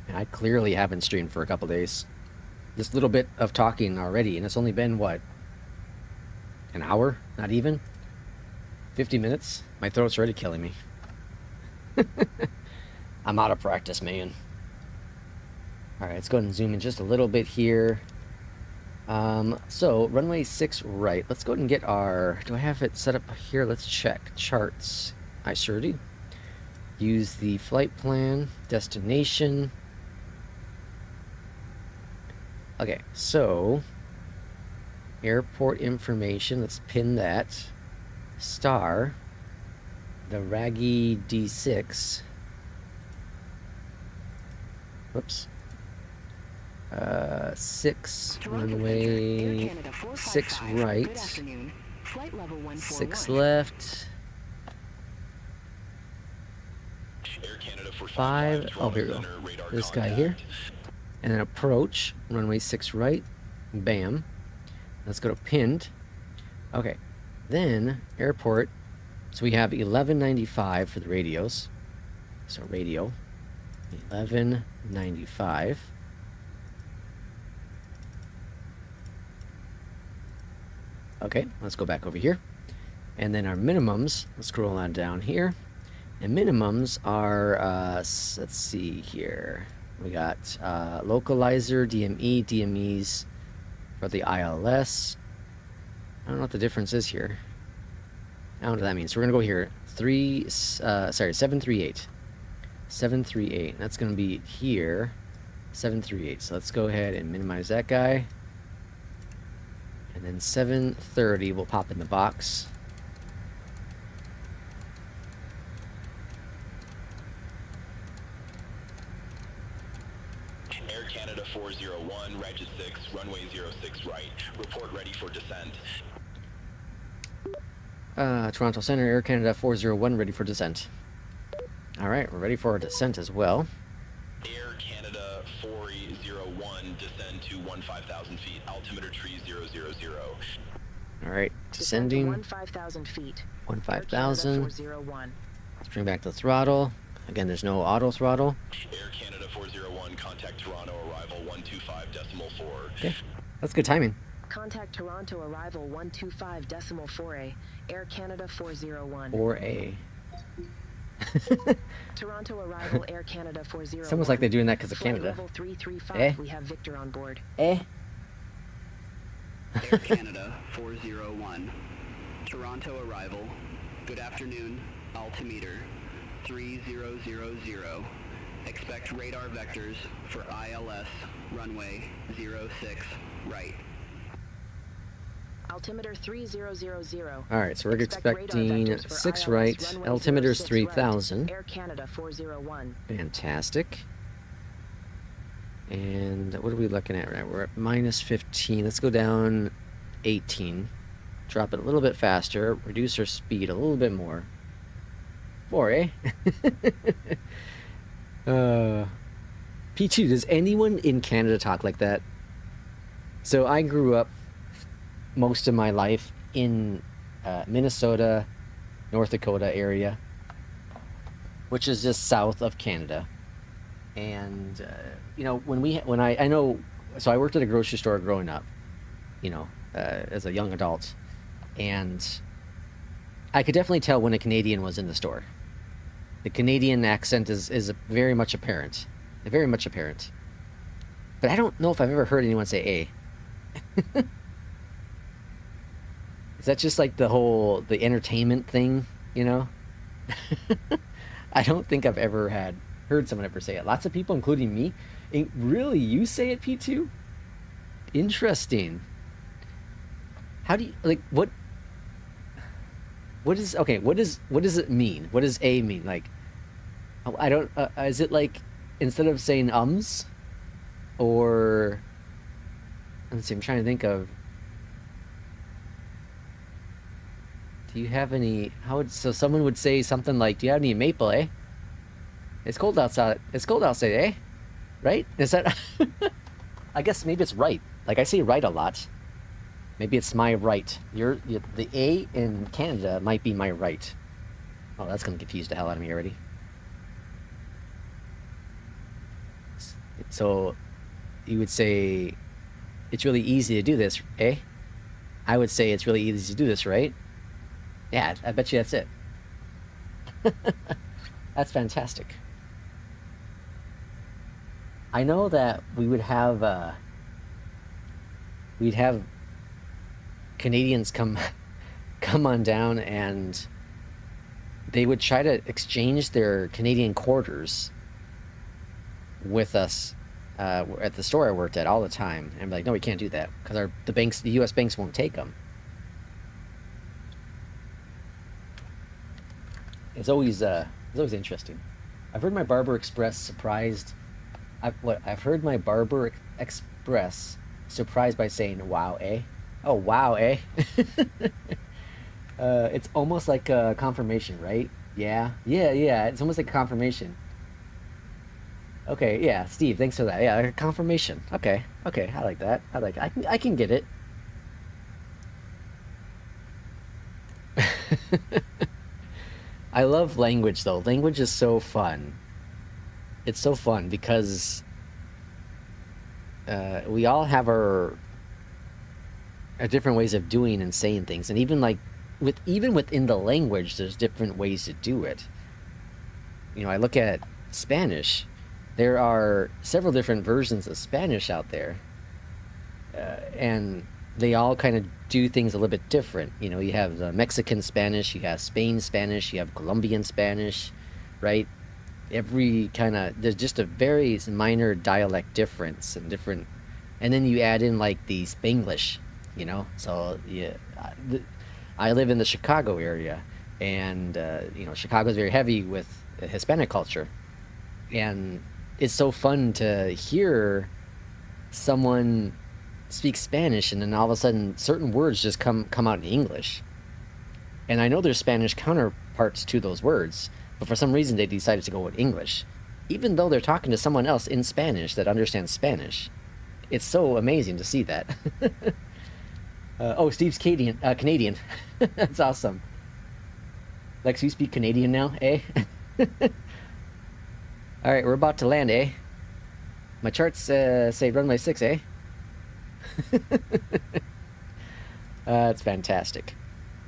And I clearly haven't streamed for a couple days. This little bit of talking already, and it's only been, what, an hour? Not even? 50 minutes? My throat's already killing me. I'm out of practice, man. Alright, let's go ahead and zoom in just a little bit here. So, runway 6 right. Let's go ahead and get our... Do I have it set up here? Let's check. Charts. I sure do. Use the flight plan. Destination. Okay, so... Airport information. Let's pin that. Star. The Raggy D6. Whoops. 6 runway 6 right, 6 left, 5, oh here we go, this guy here, and then approach, runway 6 right, bam, let's go to pinned, okay, then airport, so we have 1195 for the radios, so radio, 1195, okay, let's go back over here. And then our minimums, let's scroll on down here. And minimums are, let's see here. We got localizer, DME, DMEs for the ILS. I don't know what the difference is here. I don't know what that means. So we're going to go here. 738. 738. That's going to be here. 738. So let's go ahead and minimize that guy. And then 730 will pop in the box. Air Canada 401, Reg 6, runway 06 right. Report ready for descent. Toronto Center, Air Canada 401, ready for descent. Alright, we're ready for our descent as well. Air Canada 401, descend to 15,000 feet, altimeter tree 000. Alright, descending. 15,000 feet. 15,000. 401. Let's bring back the throttle. Again, there's no auto throttle. Air Canada 401, contact Toronto, arrival 125.4. Okay, that's good timing. Contact Toronto arrival 125.4A, Air Canada 401. 4A. Toronto arrival Air Canada 401. It's almost like they're doing that because of Flight Canada. level 335, Eh? we have Victor on board. Eh? Air Canada 401. Toronto arrival. Good afternoon. Altimeter 3000. Expect radar vectors for ILS runway 06 right. Altimeter 3000. Alright, so we're Expect radar expecting vectors for 6 ILS right. runway Altimeter's 06 3,000. right. Air Canada 401. Fantastic. And what are we looking at right? We're at minus 15. Let's go down 18. Drop it a little bit faster. Reduce our speed a little bit more. 4, eh? P2, does anyone in Canada talk like that? So I grew up most of my life in Minnesota, North Dakota area, which is just south of Canada. And you know, when I know, so I worked at a grocery store growing up, you know, as a young adult, and I could definitely tell when a Canadian was in the store. The Canadian accent is very much apparent, very much apparent. But I don't know if I've ever heard anyone say "a." Is that just like the entertainment thing, you know? I don't think I've ever heard someone ever say it. Lots of people, including me. Really, you say it, P2? Interesting. How do you, like, what is, okay, what does it mean? What does "a" mean? Like, I don't, is it like, instead of saying ums? Or, let's see, I'm trying to think of, Do you have any? So someone would say something like, "Do you have any maple, eh? It's cold outside. It's cold outside, eh? Right? Is that?" I guess maybe it's right. Like I say right a lot. Maybe it's my right. The A in Canada might be my right. Oh, that's gonna confuse the hell out of me already. So you would say it's really easy to do this, eh? I would say it's really easy to do this, right? Yeah, I bet you that's it. That's fantastic. I know that we'd have Canadians come on down, and they would try to exchange their Canadian quarters with us at the store I worked at all the time, and be like, no, we can't do that because the U.S. banks won't take them. It's always interesting. I've heard my Barber Express surprised. I've heard my Barber Express surprised by saying, "Wow, eh? Oh, wow, eh?" It's almost like a confirmation, right? Yeah. It's almost like a confirmation. Okay, yeah, Steve, thanks for that. Yeah, confirmation. Okay, I like that. I can get it. I love language though. Language is so fun. It's so fun because we all have our different ways of doing and saying things, and even within the language, there's different ways to do it. You know, I look at Spanish. There are several different versions of Spanish out there, and they all kind of do things a little bit different. You know, you have the Mexican Spanish, you have Spain Spanish, you have Colombian Spanish, right? There's just a very minor dialect difference and different, and then you add in like the Spanglish, you know. So yeah, I live in the Chicago area, and you know, Chicago's very heavy with Hispanic culture, and it's so fun to hear someone speak Spanish and then all of a sudden certain words just come out in English. And I know there's Spanish counterparts to those words, but for some reason they decided to go with English, even though they're talking to someone else in Spanish that understands Spanish. It's so amazing to see that. Oh, Steve's Canadian. That's awesome. Lex, you speak Canadian now, eh? All right, we're about to land, eh? My charts say runway 6, eh? That's fantastic.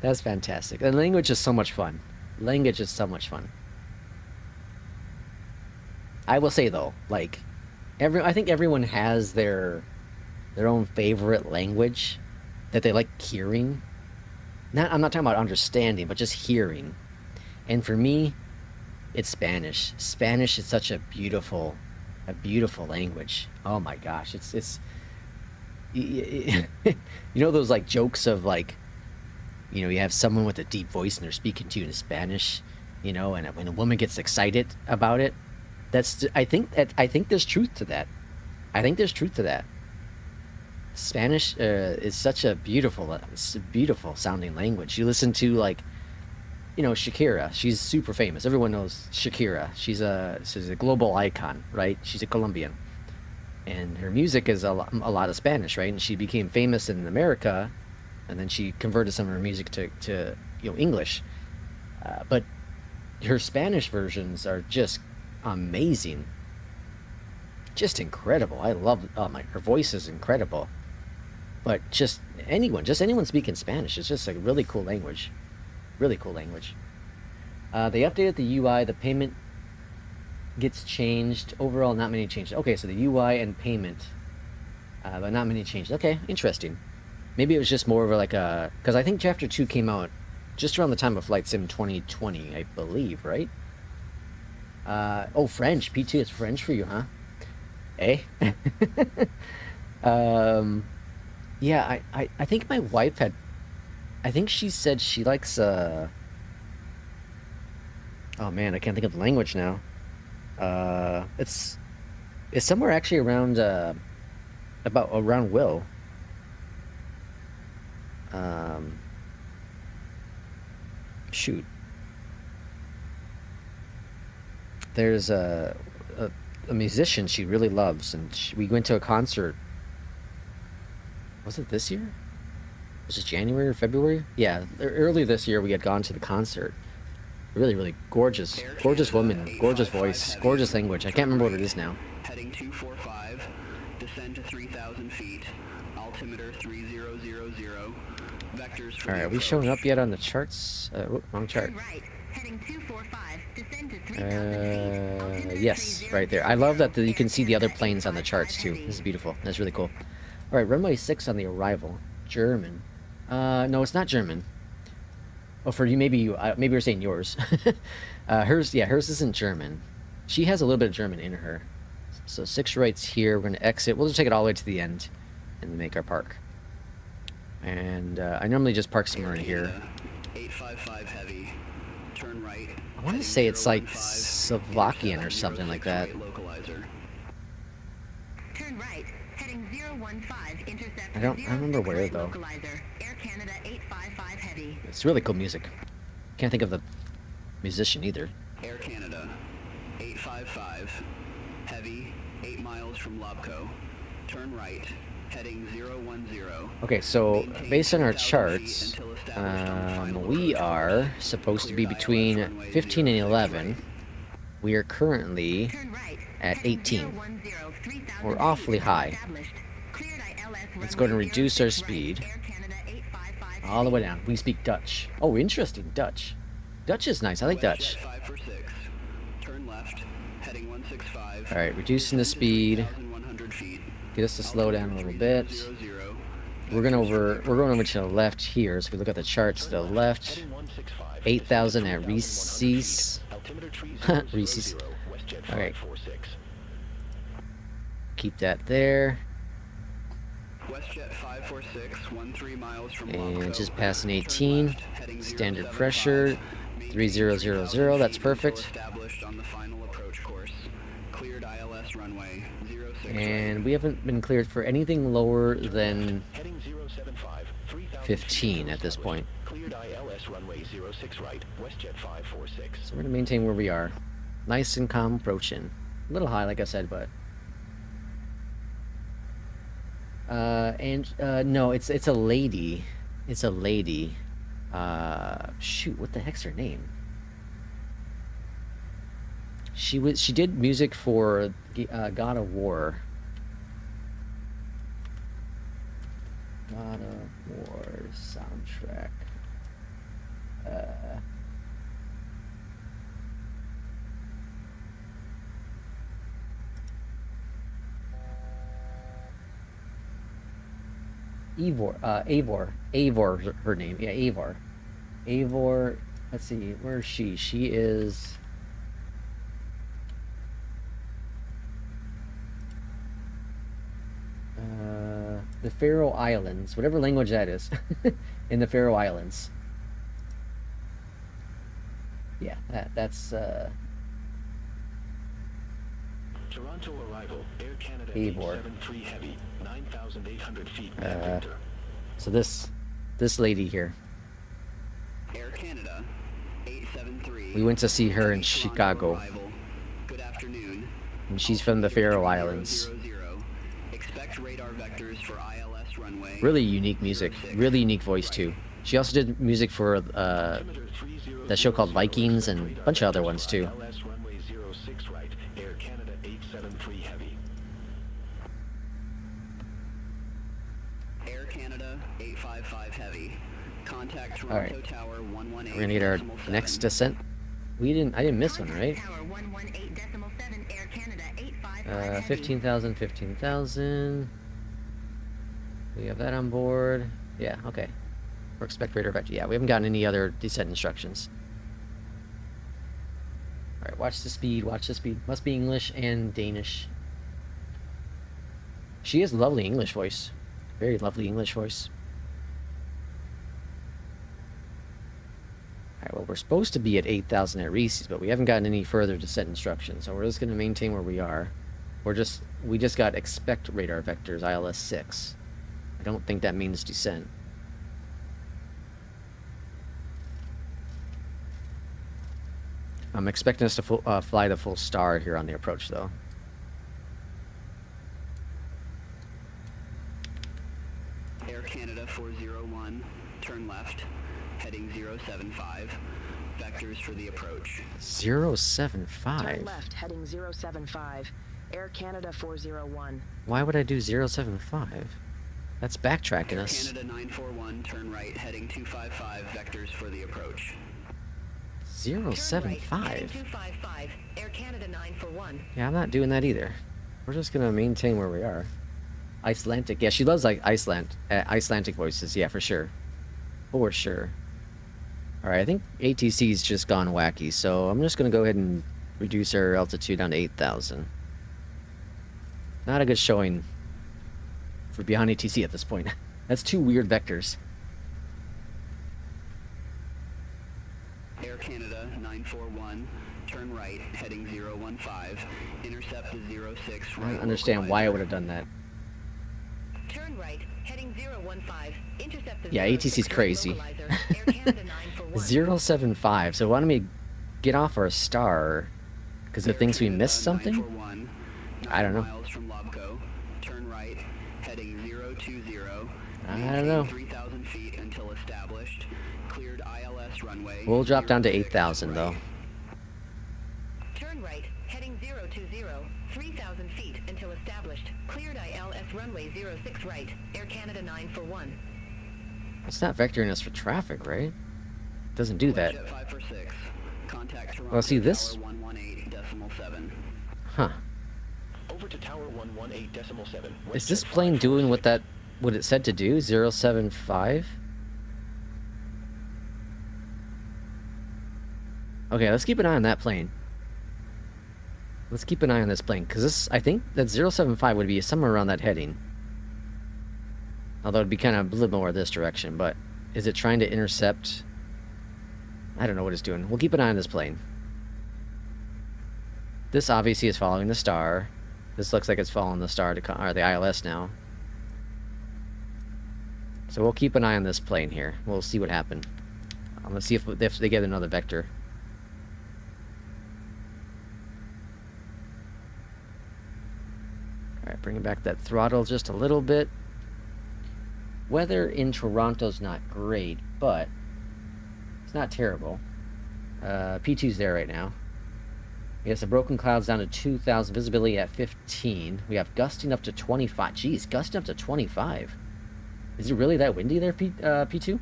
That's fantastic. The language is so much fun. Language is so much fun. I will say though, like, I think everyone has their own favorite language that they like hearing. I'm not talking about understanding, but just hearing. And for me, it's Spanish. Spanish is such a beautiful language. Oh my gosh, it's you know those like jokes of like, you know, you have someone with a deep voice and they're speaking to you in Spanish, you know, and when a woman gets excited about it, I think there's truth to that. I think there's truth to that. Spanish is such a beautiful sounding language. You listen to, like, you know, Shakira. She's super famous. Everyone knows Shakira. She's a global icon, right? She's a Colombian, and her music is a lot of Spanish, right? And she became famous in America, and then she converted some of her music to you know, English. But her Spanish versions are just amazing, just incredible. I love her voice is incredible. But just anyone speaking Spanish, it's just a really cool language. Really cool language. They updated the UI. The payment gets changed. Overall, not many changes. Okay, so the UI and payment, but not many changes. Okay, interesting. Maybe it was just more of like a... Because I think Chapter 2 came out just around the time of Flight Sim 2020, I believe, right? Oh, French. P2 is French for you, huh? Eh? Yeah, I think my wife had... I think she said she likes, oh man, I can't think of the language now. It's somewhere actually around, around Will. shoot. There's a musician she really loves, and we went to a concert. Was it this year? Was it January or February? Yeah, early this year we had gone to the concert. Really, really gorgeous, gorgeous woman, gorgeous voice, gorgeous language. I can't remember what it is now. Heading 245, descend to 3,000 feet, altimeter 3000, vectors for All right, are we showing up yet on the charts? Wrong chart. Turn right, heading 245, descend to 3,000 feet. Yes, right there. I love that you can see the other planes on the charts too. This is beautiful. That's really cool. All right, runway 6 on the arrival. German. No, it's not German. Oh, for you, maybe you're saying yours. Hers isn't German. She has a little bit of German in her. So 6 rights here. We're going to exit. We'll just take it all the way to the end and make our park. And I normally just park somewhere in here. 855 heavy, turn right. I want to say it's like Slovakian or something like that. Localizer. Turn right, heading 015, intercept I don't remember where though. localizer. Air Canada 855 heavy. It's really cool music. Can't think of the musician either. Air Canada 855 heavy, 8 miles from Lobco. Turn right, heading 010. Okay, so based on our charts, we are supposed to be between 15 and 11. We are currently Turn right, at heading 18. 010, 3,000 We're awfully feet high. established. Cleared ILS Let's go ahead and runway reduce our 06 right, speed. Air Canada 855 All the way down. We speak Dutch. Oh, interesting. Dutch. Dutch is nice. I like Dutch. 546, turn left, heading 165. All right, reducing the speed. 1,100 feet. Get us to slow down a little bit. 00. We're going over to the left here. So if we look at the charts, to the left, Heading 165. 8,000 at Reese's. Altimeter 3000, Reese's. WestJet All right. 546. Keep that there. WestJet 546, 13 miles from And Lobco. just passing Turn 18. left, heading Standard 075. pressure. Maintain 3000. 3,000 That's feet perfect. until established on the final approach course. Cleared ILS runway 06 And right. we haven't been cleared for anything lower than Heading 075, 3,000 15 at this point. Cleared ILS runway 06 right, WestJet 546. So we're going to maintain where we are. Nice and calm approaching. A little high, like I said, but... no, it's a lady. It's a lady. Shoot, what the heck's her name? She did music for God of War. God of War soundtrack. Eivor, her name. Yeah, Eivor. Let's see, where is she? She is. The Faroe Islands, whatever language that is, in the Faroe Islands. Yeah, that's Toronto arrival, Air Canada Eivor. 873 heavy, 9,800 feet. Vector. So this lady here. Air Canada 873. We went to see her in Toronto Chicago, arrival. Good afternoon. and she's from the Faroe Islands. 000. Expect radar vectors for ILS runway. Really unique music, really unique voice too. She also did music for Altimeter 3000, that show called Vikings and a bunch of other ones too. ILS runway 06 right, Air Canada 873 heavy. Air Canada 855 heavy. Contact All right. Toronto Tower 118. We're gonna get our next descent. I didn't miss one, right? Tower 118.7, Air Canada 855 15,000, 15,000. We have that on board. Yeah, okay. Or expect radar vector. Yeah, we haven't gotten any other descent instructions. Alright, watch the speed, watch the speed. Must be English and Danish. She has a lovely English voice. Very lovely English voice. Alright, well, we're supposed to be at 8,000 at Reese's, but we haven't gotten any further descent instructions, so we're just going to maintain where we are. We just got expect radar vectors, ILS 6. I don't think that means descent. I'm expecting us to fly the full star here on the approach, though. Air Canada 401, turn left, heading 075. Vectors for the approach. 075? Turn left, heading 075. Air Canada 401. Why would I do 075? That's backtracking Air us. Canada 941, turn right, heading 255. Vectors for the approach. 075? 255, Air Canada 941. Yeah, I'm not doing that either. We're just gonna maintain where we are. Icelandic. Yeah, she loves like Icelandic voices. Yeah, for sure. For sure. Alright, I think ATC's just gone wacky, so I'm just gonna go ahead and reduce our altitude down to 8,000. Not a good showing for beyond ATC at this point. That's two weird vectors. Air Canada 941, turn right, heading 015. Intercept the 06 I right. don't understand why I would have done that. Turn right, heading 015. Intercept the Yeah, ATC's crazy. localizer. Air Canada 941. 075. So wanted me to get off our star because it thinks we missed something? 941, I don't know. 9 miles from Lobco, turn right, heading 020. I don't know. 3,000 feet until established. Cleared ILS runway. We'll drop down to 06 8,000 though. right. Turn right, heading 020. 3,000 feet until established. Cleared ILS runway 06 right. Air Canada 941. It's not vectoring us for traffic, right? Doesn't do that. Jet 546. Contact Toronto Well, see this? Tower 118.7. Huh. Over to Tower 118.7. Is this plane doing what it said to do? 075? Okay, let's keep an eye on that plane. Let's keep an eye on this plane, because this, I think that 075 would be somewhere around that heading. Although it'd be kind of a little more this direction, but is it trying to intercept? I don't know what it's doing. We'll keep an eye on this plane. This obviously is following the star. This looks like it's following the star or the ILS now. So we'll keep an eye on this plane here. We'll see what happened. I'm gonna see if they get another vector. Alright, bringing back that throttle just a little bit. Weather in Toronto's not great, but it's not terrible. P2's there right now. We have some broken clouds down to 2,000, visibility at 15. We have gusting up to 25. Jeez, gusting up to 25. Is it really that windy there, P2?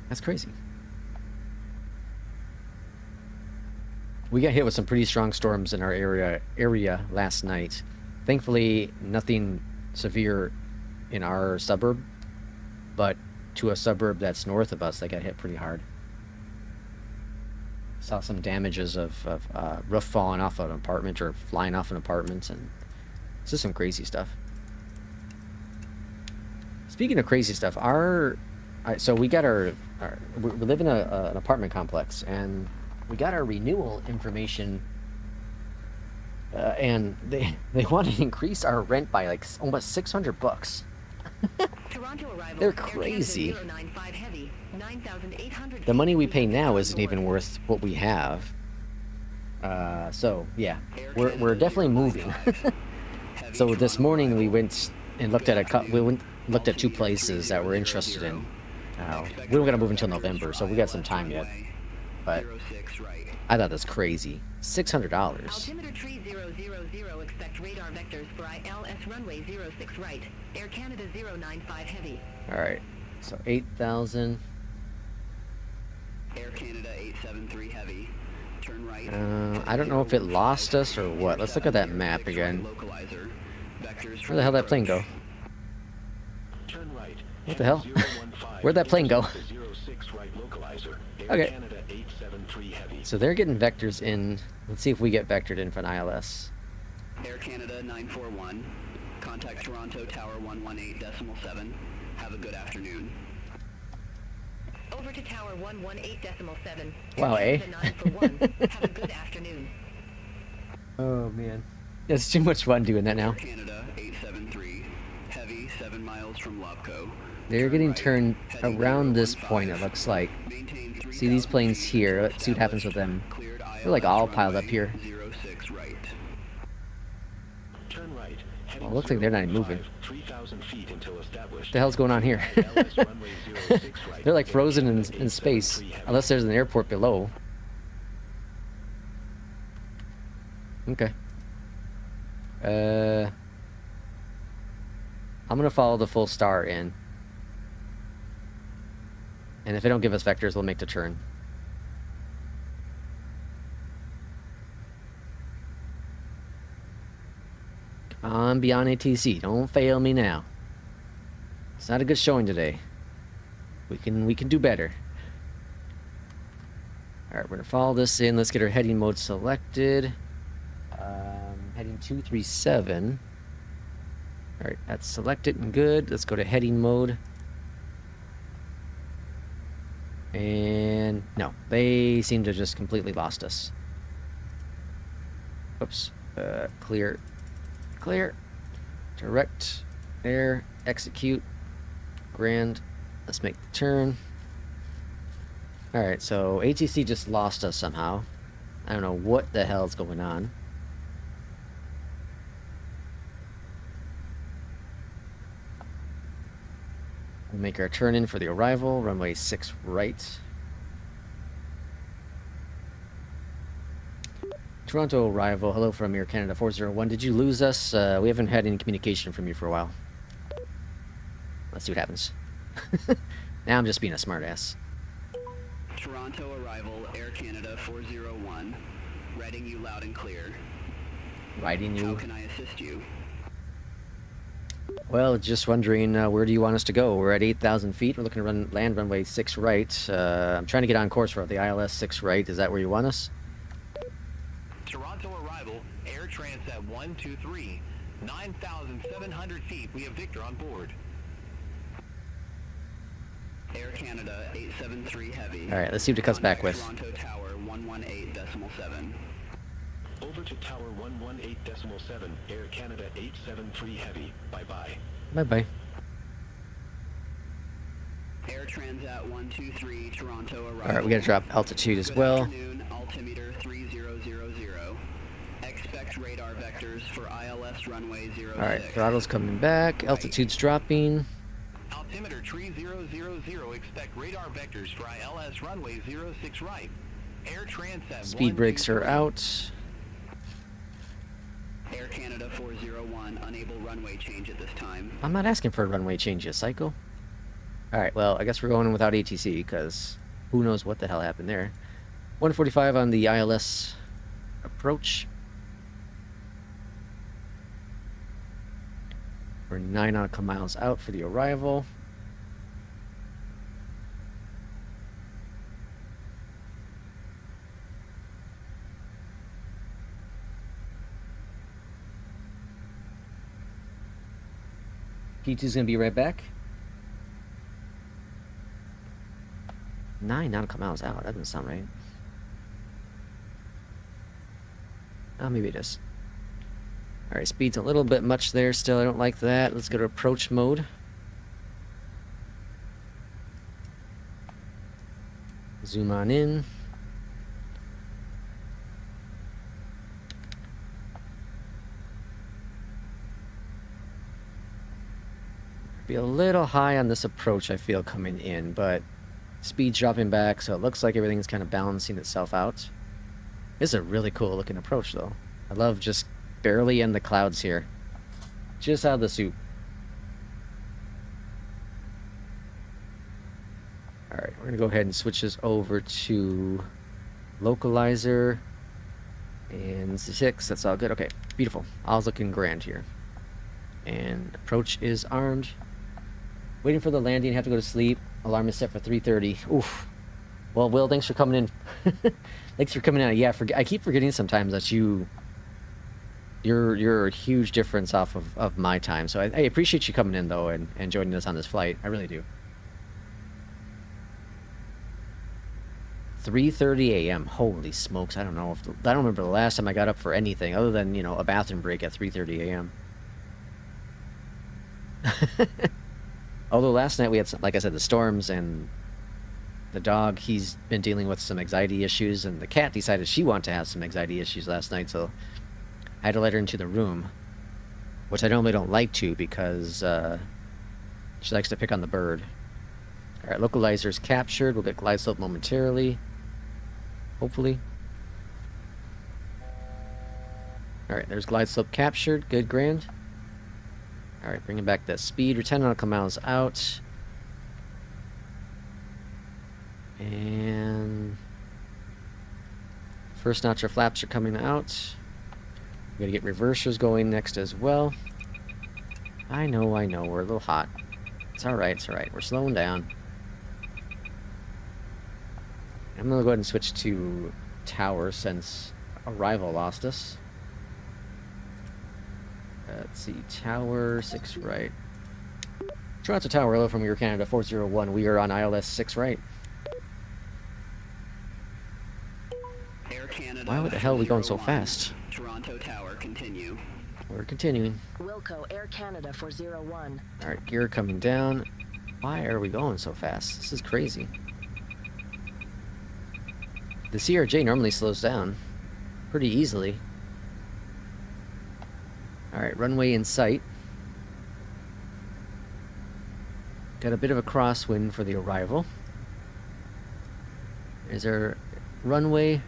That's crazy. We got hit with some pretty strong storms in our area last night. Thankfully, nothing severe in our suburb, but to a suburb that's north of us, they got hit pretty hard. Saw some damages of roof falling off an apartment or flying off an apartment, and it's just some crazy stuff. Speaking of crazy stuff, so we got we live in an apartment complex, and we got our renewal information, and they want to increase our rent by like almost $600. Toronto arrival. They're crazy. Air Canada 095 heavy, 9,800 The money we pay feet now on isn't board. even worth what we have. So yeah, we're definitely moving. So this morning we went and looked at looked at two places that we're interested in. We don't gotta move until November, so we got some time yet. But I thought that's crazy. $600. Altimeter tree 000, expect radar vectors for ILS runway 06 right. Air Canada 095 heavy. All right, so 8,000. Air Canada 873 heavy. Turn right. I don't know if it lost us or what. Let's look at that map again. Where the hell did that plane go? Turn right. What the hell? Where'd that plane go? 06 right localizer. Okay. Canada 873 heavy. So they're getting vectors in. Let's see if we get vectored in for an ILS. Air Canada 941. Contact Toronto Tower 118.7. Have a good afternoon. Over to Tower 118.7. Wow, Air eh? Canada 941. Have a good afternoon. Oh man, it's too much fun doing that now. Air Canada 873. Heavy 7 miles from Lobco. They're Turn getting right, turned heading around this 015. point, it looks like. Maintain See these planes here. Let's see what happens with them. They're like all piled up here. 06 right. Turn right. Well, it looks like they're not even moving. 3,000 feet until established. What the hell's going on here? LS runway 06 right. They're like frozen in space, unless there's an airport below. Okay. I'm gonna follow the full star in. And if they don't give us vectors, we'll make the turn. I'm beyond ATC. Don't fail me now. It's not a good showing today. We can do better. Alright, we're gonna follow this in. Let's get our heading mode selected. Heading 237. Alright, that's selected and good. Let's go to heading mode. And no, they seem to just completely lost us. Oops. Clear. Clear. Direct. There. Execute. Grand. Let's make the turn. Alright, so ATC just lost us somehow. I don't know what the hell's going on. We'll make our turn in for the arrival. Runway 6 right. Toronto arrival. Hello from Air Canada 401. Did you lose us? We haven't had any communication from you for a while. Let's see what happens. Now I'm just being a smartass. Toronto arrival, Air Canada 401. Writing you loud and clear. Writing you. How can I assist you? Well, just wondering, where do you want us to go? We're at 8,000 feet. We're looking to land runway 6 right. I'm trying to get on course for the ILS 6 right. Is that where you want us? Toronto arrival, Air Transat 123. 9,700 feet. We have Victor on board. Air Canada 873 heavy. All right, let's see what it comes back with. Toronto Tower 118.7. Over to Tower 118.7, Air Canada 873 heavy. Bye-bye. Bye-bye. Air Transat 123 Toronto arrival. All right, we got to drop altitude as well. Good afternoon, altimeter 3000. Expect radar vectors for ILS runway 06. All right, throttle's coming back. Altitude's dropping. Altimeter 3000, expect radar vectors for ILS runway 06 right. Air Transat Speed brakes are out. Air Canada 401, unable runway change at this time. I'm not asking for a runway change, you psycho. Alright, well, I guess we're going without ATC, because who knows what the hell happened there. 145 on the ILS approach. We're 9 nautical miles out for the arrival. P2's gonna be right back. 9 nautical miles out. That doesn't sound right. Oh, maybe it is. Alright, speed's a little bit much there still. I don't like that. Let's go to approach mode. Zoom on in. Be a little high on this approach, I feel, coming in, but speed's dropping back, so it looks like everything's kind of balancing itself out. This is a really cool looking approach, though. I love just barely in the clouds here. Just out of the soup. Alright, we're going to go ahead and switch this over to localizer. And 6, that's all good. Okay, beautiful. All's looking grand here. And approach is armed. Waiting for the landing, have to go to sleep. Alarm is set for 3:30. Oof. Well, Will, thanks for coming in. Thanks for coming out. Yeah, I keep forgetting sometimes that you're a huge difference off of my time. So I appreciate you coming in, though, and joining us on this flight. I really do. 3:30 a.m. Holy smokes. I don't know. I don't remember the last time I got up for anything other than, you know, a bathroom break at 3:30 a.m. Although last night we had, like I said, the storms, and The dog, he's been dealing with some anxiety issues, and the cat decided she wanted to have some anxiety issues last night, so I had to let her into the room, which I normally don't like to because she likes to pick on the bird. Alright, localizer's captured. We'll get glide slope momentarily. Hopefully. Alright, there's glide slope captured. Good, grand. Alright, bringing back the speed. We're 10 nautical miles out. And first notch of flaps are coming out. We gotta get reversers going next as well. I know, we're a little hot. It's alright, we're slowing down. I'm gonna go ahead and switch to tower since Arrival lost us. Let's see, tower 6 right. Toronto Tower, hello from Air Canada 401. We are on ILS 6 right. Air Canada. Why the hell are we going so fast? Toronto Tower, continue. We're continuing. Wilco, Air Canada 401. Alright, gear coming down. Why are we going so fast? This is crazy. The CRJ normally slows down pretty easily. Alright, runway in sight. Got a bit of a crosswind for the Arrival. There's our runway.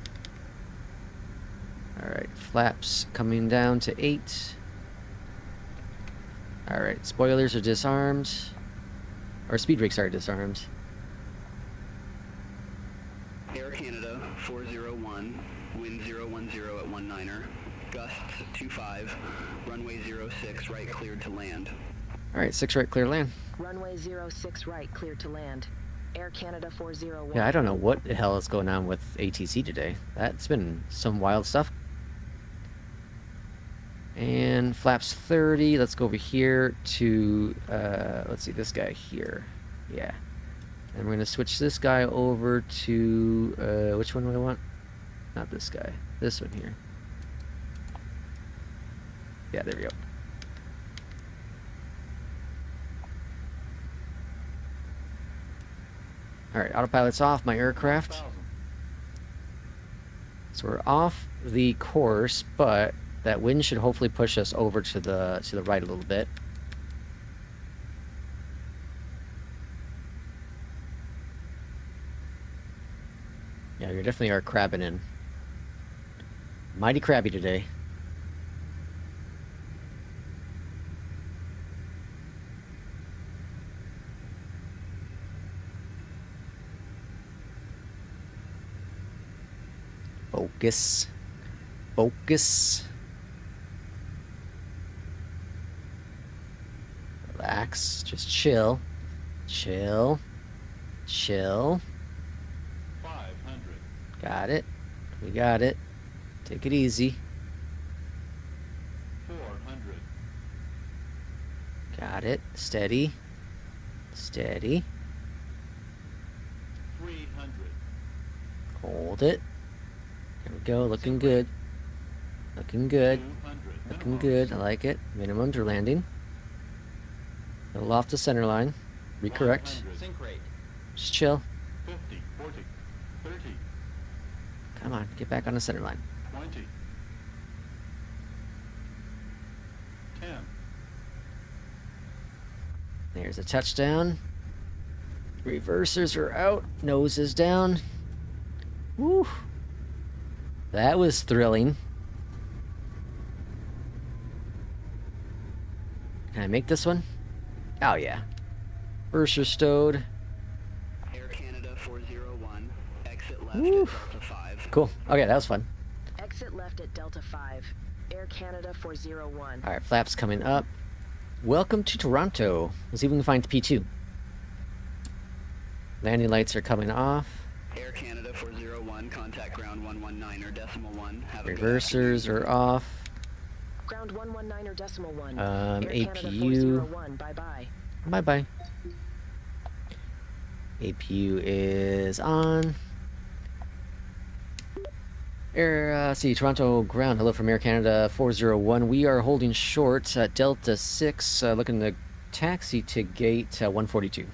Alright, flaps coming down to 8. Alright, spoilers are disarmed. Or speed brakes are disarmed. Air Canada 401, wind 010 at 19er, gusts 25, runway 06 right cleared to land. Alright, 6 right, clear land. Runway 06 right, cleared to land. Air Canada 401. Yeah, I don't know what the hell is going on with ATC today. That's been some wild stuff. And flaps 30. Let's go over here to, let's see, this guy here. Yeah. And we're going to switch this guy over to, which one do I want? Not this guy. This one here. Yeah, there we go. Alright, autopilot's off my aircraft. So we're off the course, but that wind should hopefully push us over to the right a little bit. Yeah, you definitely are crabbing in. Mighty crabby today. Focus. Focus. Relax. Just chill. Chill. Chill. 500. Got it. We got it. Take it easy. 400. Got it. Steady. Steady. 300. Hold it. There we go. Looking good. Looking good. 200. Looking good. I like it. Minimums are landing. A little off the center line. Recorrect. 100. Sync rate. Just chill. 50, 40, 30, Come on. Get back on the center line. 20, 10, There's a touchdown. Reversers are out. Nose is down. Woo. That was thrilling. Can I make this one? Oh, yeah. Reverser stowed. Air Canada 401, exit left Woo. at Delta 5. Cool. Okay, that was fun. Exit left at Delta 5. Air Canada 401. Alright, flaps coming up. Welcome to Toronto. Let's see if we can find P2. Landing lights are coming off. Air Canada 401, contact ground 119er decimal 1. Have a good Reversers are off. Ground 119er decimal 1. Air Canada APU. 401. Bye-bye. Bye-bye. APU is on. See, Toronto ground. Hello from Air Canada 401. We are holding short at Delta 6, looking to taxi to gate 142.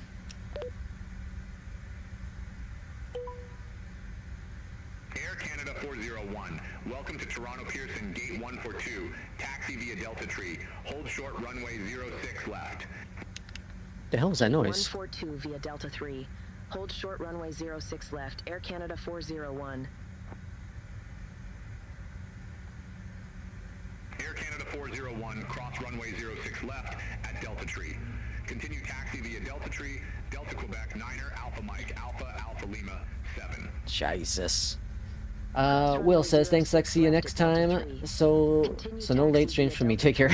401. Welcome to Toronto Pearson, gate 142. Taxi via Delta Tree. Hold short runway 06 left. The hell is that noise? 142 via Delta 3. Hold short runway 06 left. Air Canada 401. Air Canada 401, cross runway 06 left at Delta Tree. Continue taxi via Delta Tree, Delta Quebec 9er, Alpha Mike, Alpha, Alpha Lima 7. Jesus. Will says, thanks, Lex. See you next time. So no late streams for me. Take care.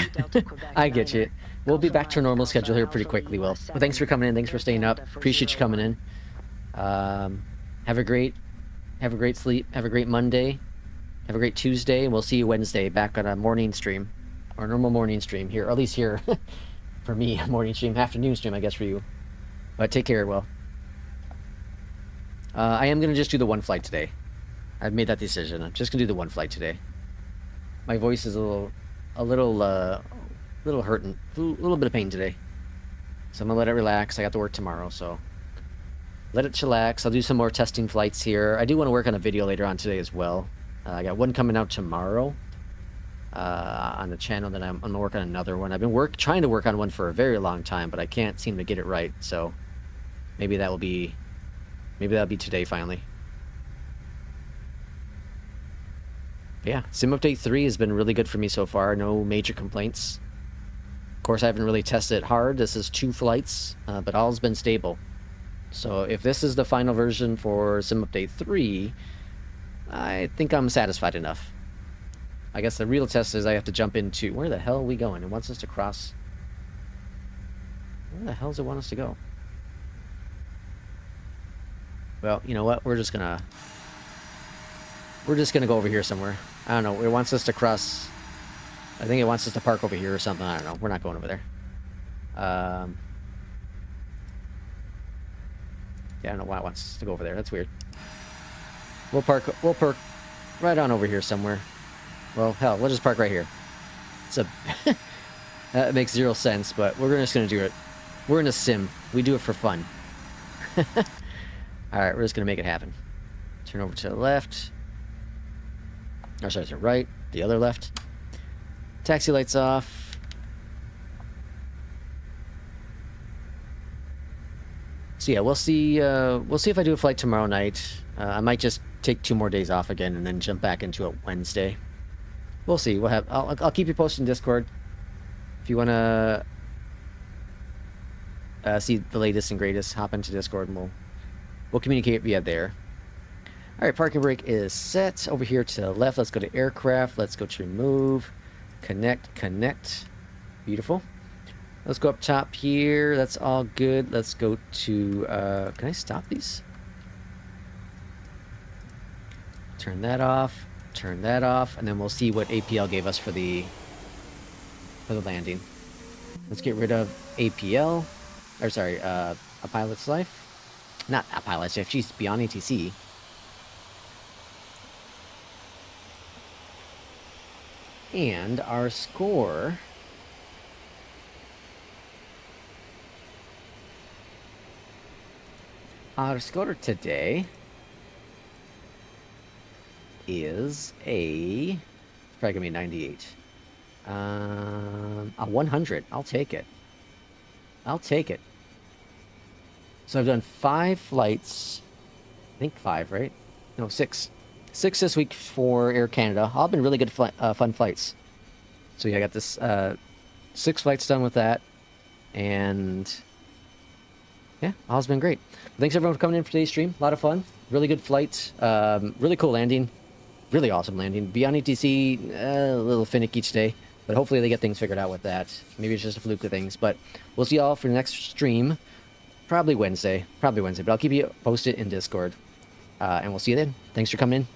I get you. We'll be back to our normal schedule here pretty quickly, Will. Well, thanks for coming in. Thanks for staying up. Appreciate you coming in. Have a great sleep. Have a great Monday. Have a great Tuesday. And we'll see you Wednesday back on a morning stream. Or normal morning stream here. Or at least here. For me, a morning stream. Afternoon stream, I guess, for you. But take care, Will. I am going to just do the one flight today. I've made that decision. I'm just gonna do the one flight today. My voice is a little hurting, a little bit of pain today. So I'm gonna let it relax. I got to work tomorrow, so let it chillax. I'll do some more testing flights here. I do want to work on a video later on today as well. I got one coming out tomorrow on the channel. Then I'm gonna work on another one. I've been trying to work on one for a very long time, but I can't seem to get it right. So maybe that'll be today finally. Yeah, Sim Update 3 has been really good for me so far. No major complaints. Of course, I haven't really tested it hard. This is 2 flights, but all's been stable. So if this is the final version for Sim Update 3, I think I'm satisfied enough. I guess the real test is I have to jump into... Where the hell are we going? It wants us to cross... Where the hell does it want us to go? Well, you know what? We're just gonna go over here somewhere. I don't know. It wants us to cross. I think it wants us to park over here or something. I don't know. We're not going over there. Yeah, I don't know why it wants us to go over there. That's weird. We'll park right on over here somewhere. Well, hell, we'll just park right here. It's a that makes 0 sense, but we're just gonna do it. We're in a sim. We do it for fun. All right, we're just gonna make it happen. Turn over to the left. Or sorry, to the right, the other left. Taxi lights off. So yeah, we'll see if I do a flight tomorrow night. I might just take 2 more days off again and then jump back into it Wednesday. We'll see. I'll keep you posted in Discord. If you wanna see the latest and greatest, hop into Discord and we'll communicate via there. All right, parking brake is set. Over here to the left, let's go to aircraft. Let's go to remove, connect. Beautiful. Let's go up top here. That's all good. Let's go to, can I stop these? Turn that off, and then we'll see what APL gave us for the landing. Let's get rid of APL, or sorry, a pilot's life. Not a pilot's life, geez, beyond ATC. And our score today is it's probably gonna be 98. A 100. I'll take it. So I've done 5 flights. I think 5, right? No, 6. 6 this week for Air Canada. All been really good fun flights. So yeah, I got this 6 flights done with that, and yeah, all's been great. Thanks everyone for coming in for today's stream. A lot of fun, really good flight, really cool landing, really awesome landing. Beyond ETC, a little finicky today, but hopefully they get things figured out with that. Maybe it's just a fluke of things, but we'll see y'all for the next stream, probably Wednesday, but I'll keep you posted in Discord, and we'll see you then. Thanks for coming in.